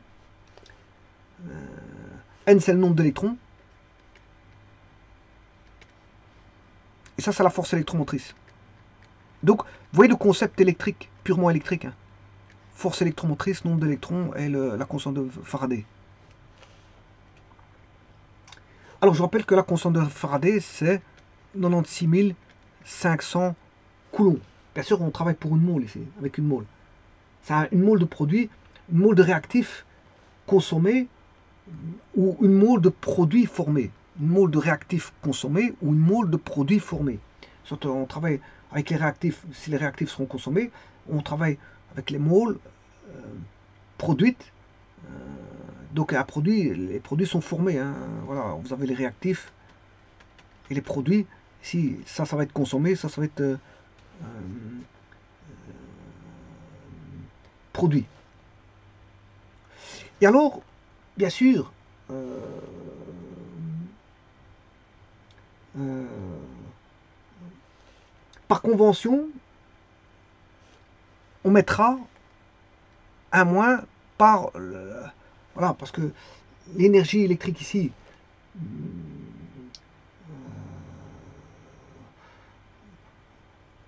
[SPEAKER 1] N, c'est le nombre d'électrons. Et ça, c'est la force électromotrice. Donc, vous voyez le concept électrique, purement électrique. Hein. Force électromotrice, nombre d'électrons et la constante de Faraday. Alors, je rappelle que la constante de Faraday, c'est 96 500 coulombs. Bien sûr, on travaille pour une mole ici, avec une mole. C'est une mole de produit, une mole de réactif consommé ou une mole de produit formé. Une mole de réactif consommé ou une mole de produit formé. Soit on travaille avec les réactifs, si les réactifs seront consommés, on travaille avec les moles produites. Donc un produit, les produits sont formés. Hein. Voilà, vous avez les réactifs et les produits. Si ça va être consommé, ça va être produit. Et alors, bien sûr, par convention, on mettra un moins par... voilà, parce que l'énergie électrique ici,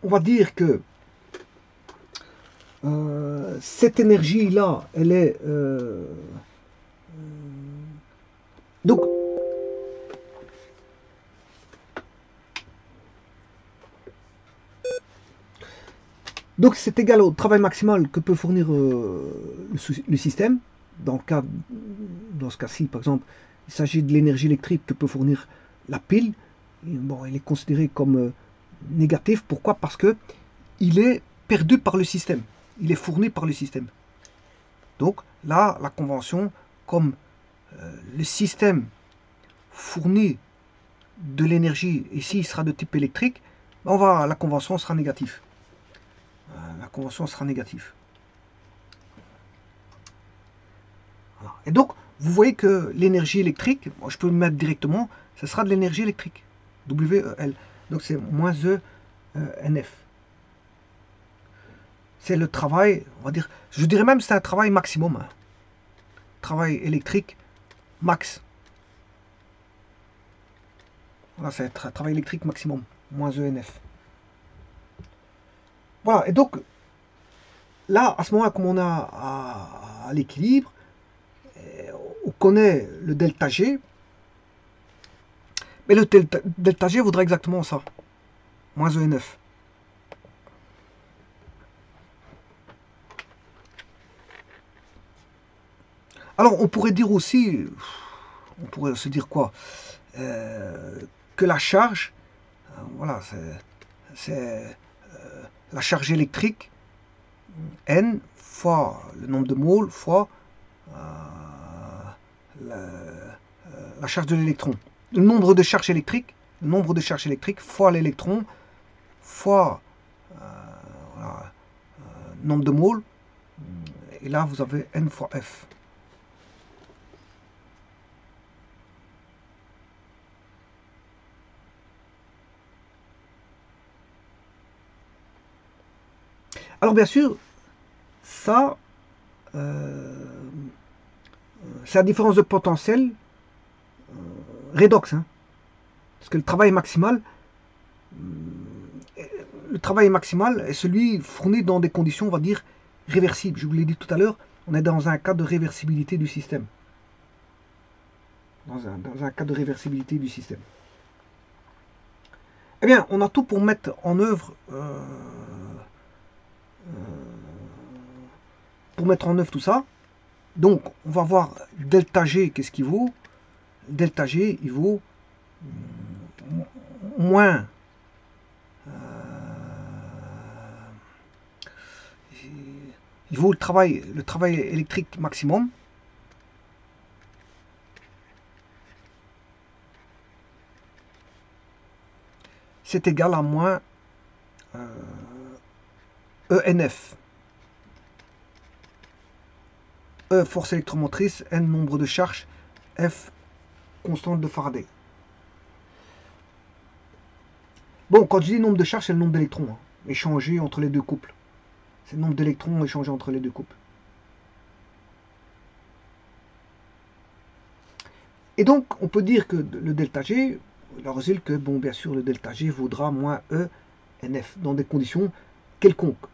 [SPEAKER 1] on va dire que cette énergie-là, elle est... donc c'est égal au travail maximal que peut fournir le système. Dans ce cas-ci, par exemple, il s'agit de l'énergie électrique que peut fournir la pile. Et bon, il est considéré comme négatif. Pourquoi? Parce que il est perdu par le système. Il est fourni par le système. Donc là, la convention, comme le système fournit de l'énergie, ici il sera de type électrique, la convention sera négative. La convention sera négative. Voilà. Et donc, vous voyez que l'énergie électrique, moi, je peux le mettre directement, ce sera de l'énergie électrique. WEL. Donc c'est moins E NF. C'est le travail, on va dire, je dirais même que c'est un travail maximum. Hein. Travail électrique max. Voilà, c'est un travail électrique maximum. Moins ENF. Voilà, et donc, là, à ce moment-là, comme on a à l'équilibre, on connaît le delta G, mais le delta G vaudrait exactement ça. Moins ENF. Alors, on pourrait dire aussi, on pourrait se dire quoi? Que la charge, voilà, c'est la charge électrique, N, fois le nombre de moles, fois la charge de l'électron. Le nombre de charges électriques, fois l'électron, fois voilà, nombre de moles, et là vous avez N fois F. Alors bien sûr, ça, c'est la différence de potentiel redox. Hein. Parce que le travail maximal est celui fourni dans des conditions, on va dire, réversibles. Je vous l'ai dit tout à l'heure, on est dans un cas de réversibilité du système. Dans un cas de réversibilité du système. Eh bien, on a tout pour mettre en œuvre tout ça. Donc, on va voir delta G, qu'est-ce qu'il vaut? Delta G, il vaut moins il vaut le travail électrique maximum. C'est égal à moins ENF. E, force électromotrice, N, nombre de charges, F, constante de Faraday. Bon, quand je dis nombre de charges, c'est le nombre d'électrons hein, échangés entre les deux couples. C'est le nombre d'électrons échangés entre les deux couples. Et donc, on peut dire que le delta G, il en résulte que, bon, bien sûr, le delta G vaudra moins E NF dans des conditions quelconques.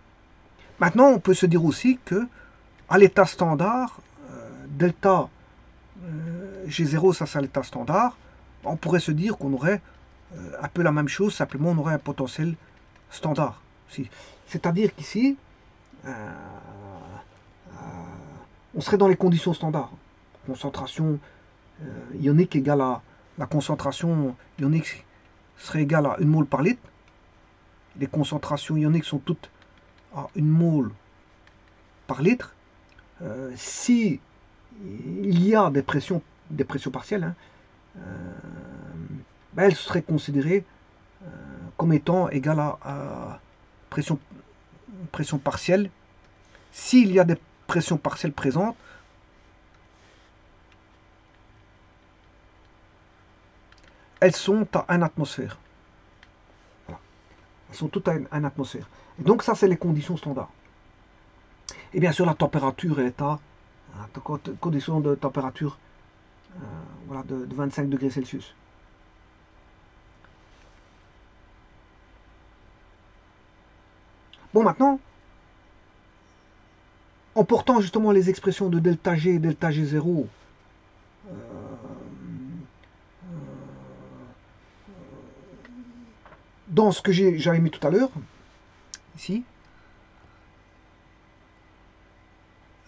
[SPEAKER 1] Maintenant, on peut se dire aussi que, à l'état standard, delta G0, ça c'est l'état standard, on pourrait se dire qu'on aurait un peu la même chose, simplement on aurait un potentiel standard. C'est-à-dire qu'ici, on serait dans les conditions standards. Concentration ionique égale à la concentration ionique serait égale à 1 mole par litre. Les concentrations ioniques sont toutes à 1 mole par litre. Si il y a des pressions partielles, hein, ben elles seraient considérées comme étant égales à pression partielle. S'il y a des pressions partielles présentes, elles sont à 1 atmosphère. Voilà. Elles sont toutes à 1 atmosphère. Et donc ça, c'est les conditions standards. Et bien sûr, la température est à condition de température voilà, de 25 degrés Celsius. Bon, maintenant, en portant justement les expressions de delta G et delta G0 dans ce que j'avais mis tout à l'heure, ici,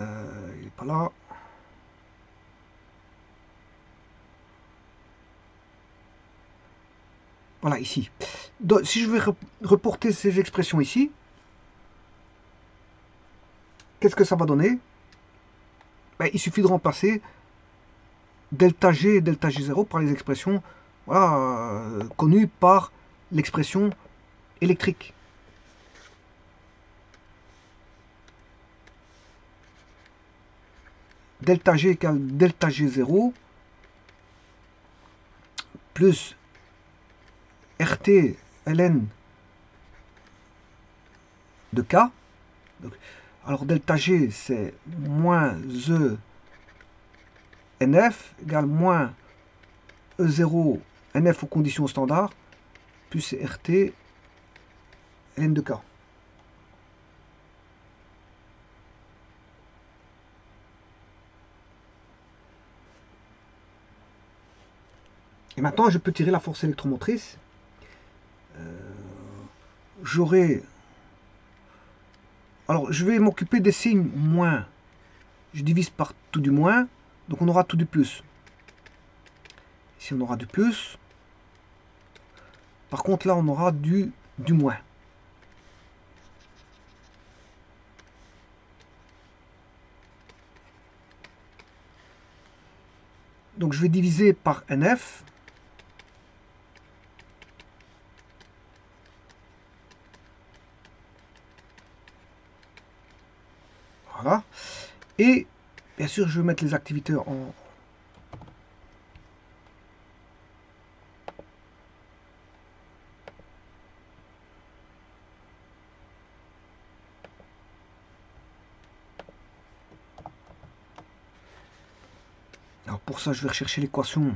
[SPEAKER 1] il n'est pas là. Voilà, ici. Donc, si je vais reporter ces expressions ici, qu'est-ce que ça va donner? Ben, il suffit de remplacer delta G et delta G0 par les expressions voilà, connues par l'expression électrique. Delta G égale delta G0 plus RT ln de K. Donc, alors delta G c'est moins E NF égale moins E0 NF aux conditions standards plus RT ln de K. Et maintenant je peux tirer la force électromotrice. J'aurai... Alors je vais m'occuper des signes moins. Je divise par tout du moins, donc on aura tout du plus. Ici on aura du plus. Par contre là on aura du moins. Donc je vais diviser par NF. Voilà. Et bien sûr je vais mettre les activités en... Alors pour ça je vais rechercher l'équation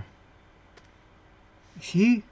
[SPEAKER 1] ici.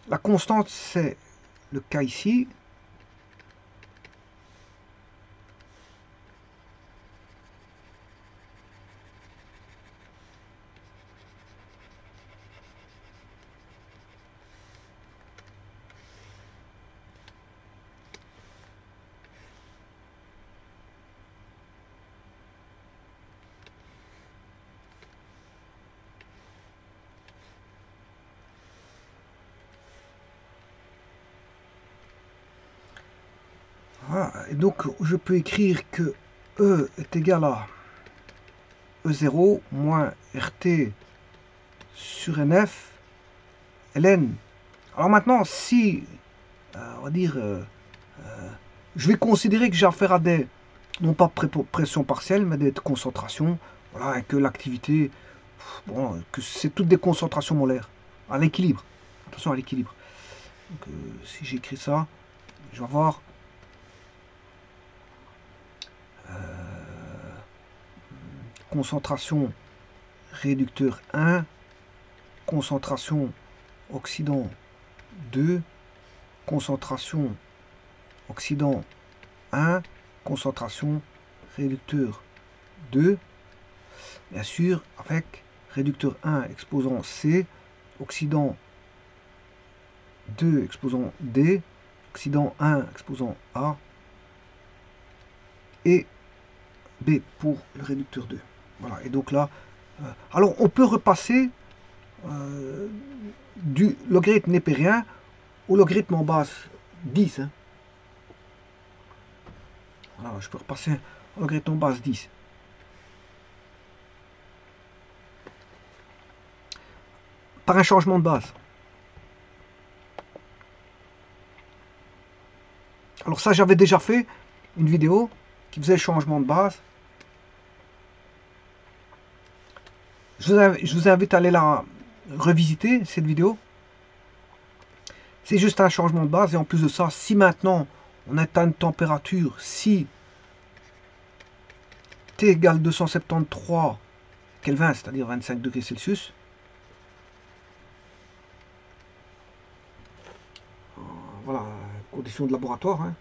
[SPEAKER 1] La constante, c'est le cas ici. Voilà. Et donc, je peux écrire que E est égal à E0 moins RT sur NF ln. Alors maintenant, si, on va dire, je vais considérer que j'ai affaire à des, non pas pression partielle, mais des concentrations, voilà, et que l'activité, bon, que c'est toutes des concentrations molaires, à l'équilibre. Attention à l'équilibre. Donc, si j'écris ça, je vais avoir concentration réducteur 1, concentration oxydant 2, concentration oxydant 1, concentration réducteur 2, bien sûr avec réducteur 1 exposant C, oxydant 2 exposant D, oxydant 1 exposant A et B pour le réducteur 2. Voilà, et donc là, alors on peut repasser du logarithme népérien au logarithme en base 10. Hein. Voilà, je peux repasser au logarithme en base 10. Par un changement de base. Alors ça, j'avais déjà fait une vidéo qui faisait le changement de base. Je vous invite à aller la revisiter, cette vidéo. C'est juste un changement de base. Et en plus de ça, si maintenant on atteint une température, si T égale 273 Kelvin, c'est-à-dire 25 degrés Celsius, voilà, conditions de laboratoire, hein.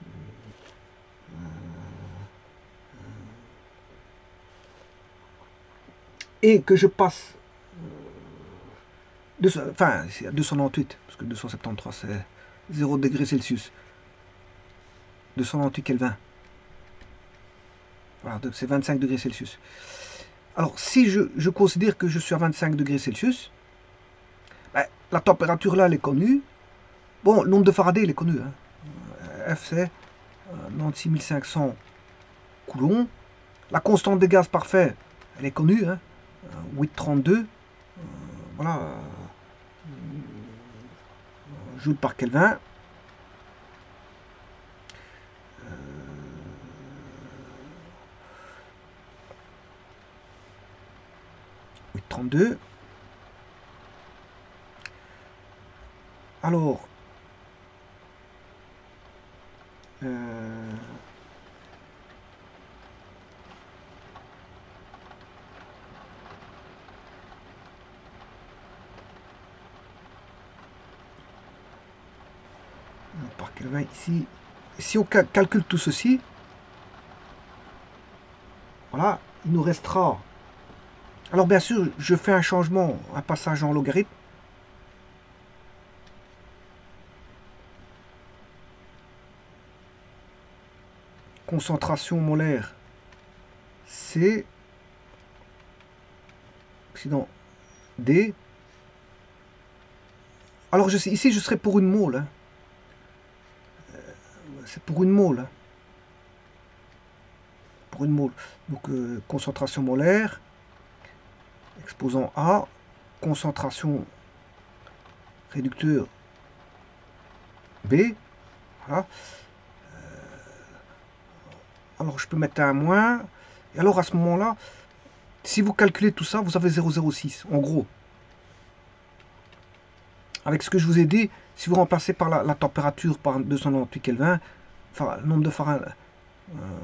[SPEAKER 1] Et que je passe, enfin, c'est à 298, parce que 273 c'est 0 degrés Celsius, 298 Kelvin, voilà, donc c'est 25 degrés Celsius. Alors, si je considère que je suis à 25 degrés Celsius, ben, la température là, elle est connue. Bon, le nombre de Faraday, il est connu. Hein. F, c'est 96 500 coulombs. La constante des gaz parfaits, elle est connue. Hein. 832. Voilà. Joule par Kelvin. 832. Alors, par Kelvin ici, si on calcule tout ceci, voilà, il nous restera. Alors bien sûr, je fais un changement, un passage en logarithme. Concentration molaire C, oxydant D. Alors ici, je serai pour une mole. Hein. C'est pour une mole. Hein. Pour une mole. Donc, concentration molaire, exposant A, concentration réducteur B. Voilà. Alors, je peux mettre un moins. Et alors, à ce moment-là, si vous calculez tout ça, vous avez 0,06, en gros. Avec ce que je vous ai dit, si vous remplacez par la température par 298 Kelvin, enfin, le nombre de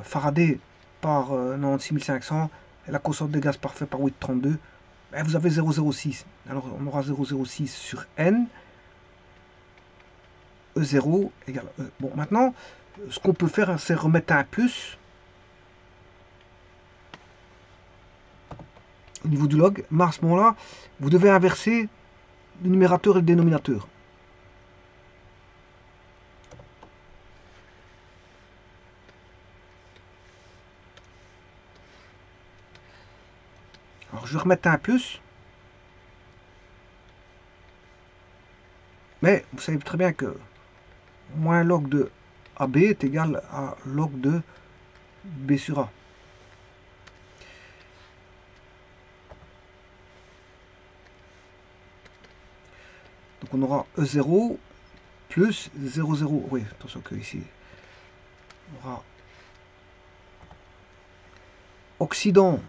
[SPEAKER 1] Faraday par 96 500 et la constante de gaz parfait par 832, ben vous avez 0,06. Alors on aura 0,06 sur N. E0 égale E. Bon, maintenant, ce qu'on peut faire, c'est remettre un plus au niveau du log. Mais à ce moment-là, vous devez inverser le numérateur et le dénominateur. Alors je vais remettre un plus. Mais vous savez très bien que moins log de AB est égal à log de B sur A. Donc on aura E0 plus 0, 0. Oui, attention que ici, on aura Occident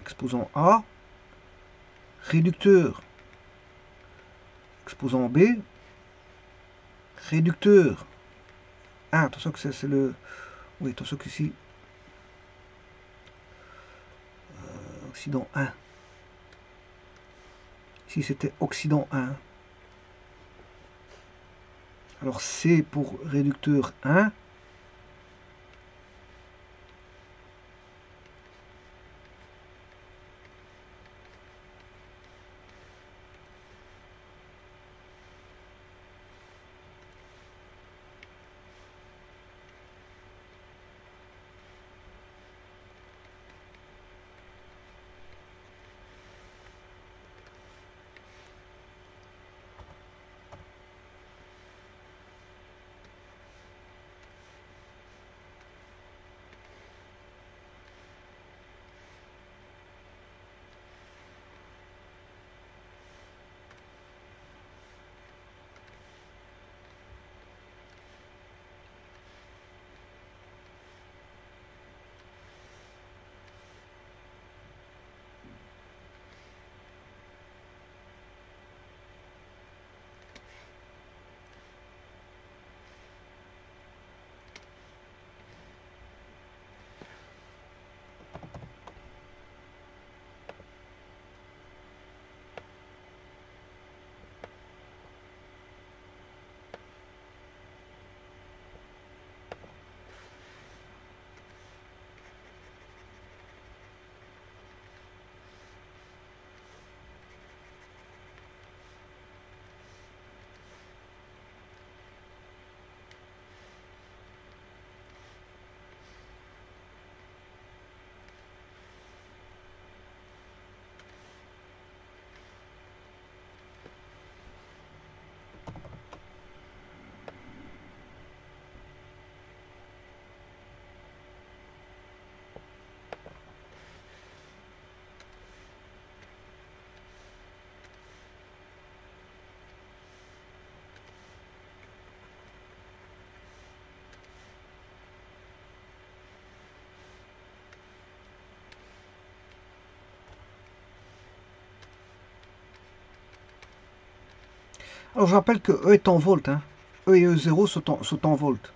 [SPEAKER 1] exposant A, réducteur exposant B, réducteur 1. Attention que c'est le... Oui, attention que ici, Occident 1. Ici c'était Occident 1. Alors C pour réducteur 1. Alors je rappelle que E est en volts. Hein. E et E0 sont en volts.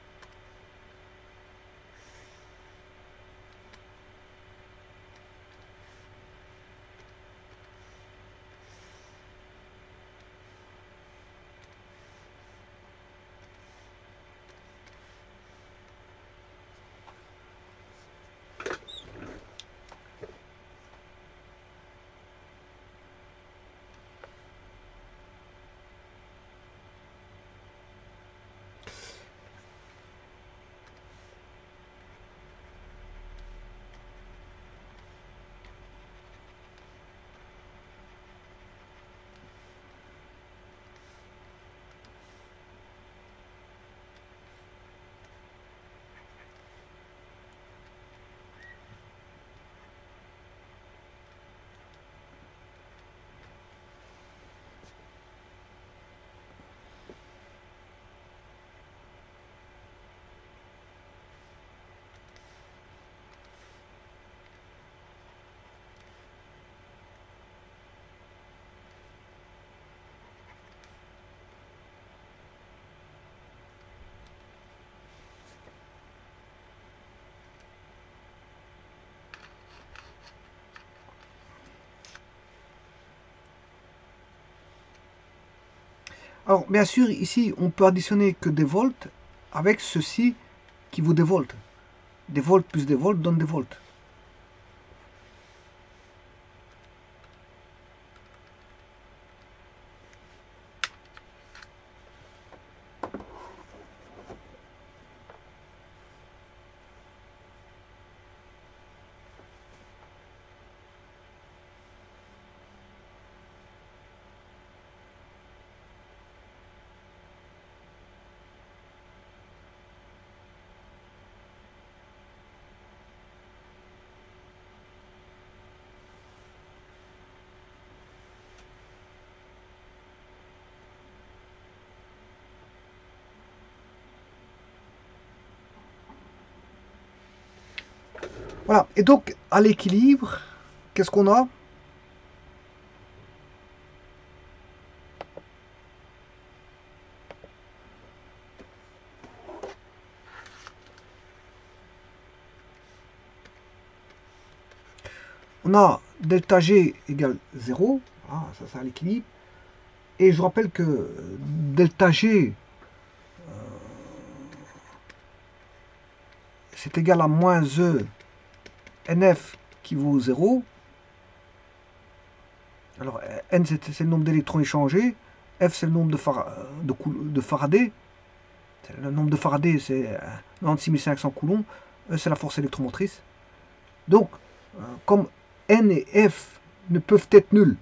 [SPEAKER 1] Alors bien sûr ici on peut additionner que des volts avec ceci qui vaut des volts. Des volts plus des volts donnent des volts. Voilà, et donc à l'équilibre, qu'est-ce qu'on a? On a delta G égale 0, ah, ça c'est à l'équilibre, et je vous rappelle que delta G c'est égal à moins E NF qui vaut 0. Alors N c'est le nombre d'électrons échangés, F c'est le nombre de Faraday, le nombre de Faraday c'est 96 500 coulombs, E c'est la force électromotrice. Donc, comme N et F ne peuvent être nuls,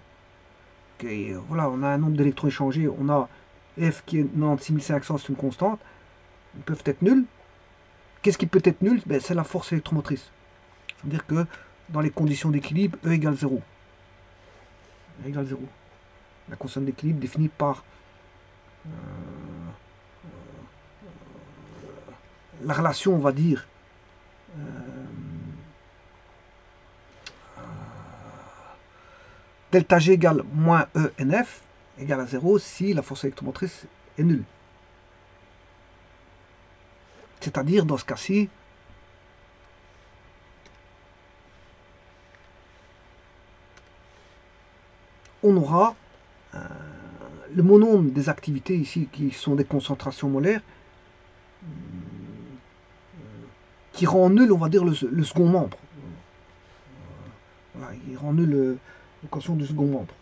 [SPEAKER 1] okay, voilà, on a un nombre d'électrons échangés, on a F qui est 96 500, c'est une constante, ils peuvent être nuls. Qu'est-ce qui peut être nul? Ben, c'est la force électromotrice. C'est-à-dire que dans les conditions d'équilibre, E égale 0. E égale 0. La constante d'équilibre définie par la relation, on va dire, delta G égale moins E NF égale à 0 si la force électromotrice est nulle. C'est-à-dire, dans ce cas-ci, on aura le monôme des activités ici, qui sont des concentrations molaires, qui rend nul, on va dire, le second membre. Voilà, il rend nul l'équation du second membre.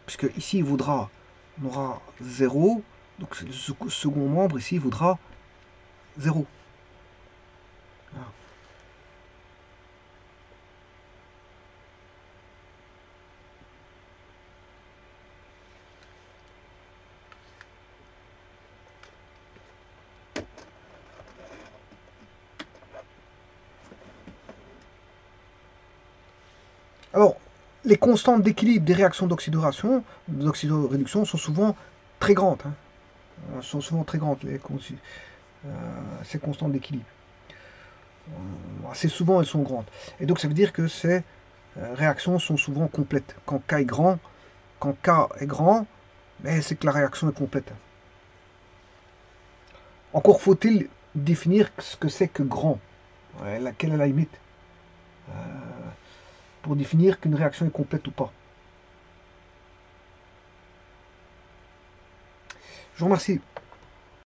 [SPEAKER 1] Puisque ici, on aura 0, donc le second membre, ici, il vaudra 0. Voilà. Alors, les constantes d'équilibre des réactions d'oxydoréduction sont souvent très grandes. Hein. Sont souvent très grandes, ces constantes d'équilibre. Assez souvent, elles sont grandes. Et donc, ça veut dire que ces réactions sont souvent complètes. Quand K est grand, mais c'est que la réaction est complète. Encore faut-il définir ce que c'est que grand. Quelle est la limite pour définir qu'une réaction est complète ou pas. Je vous remercie.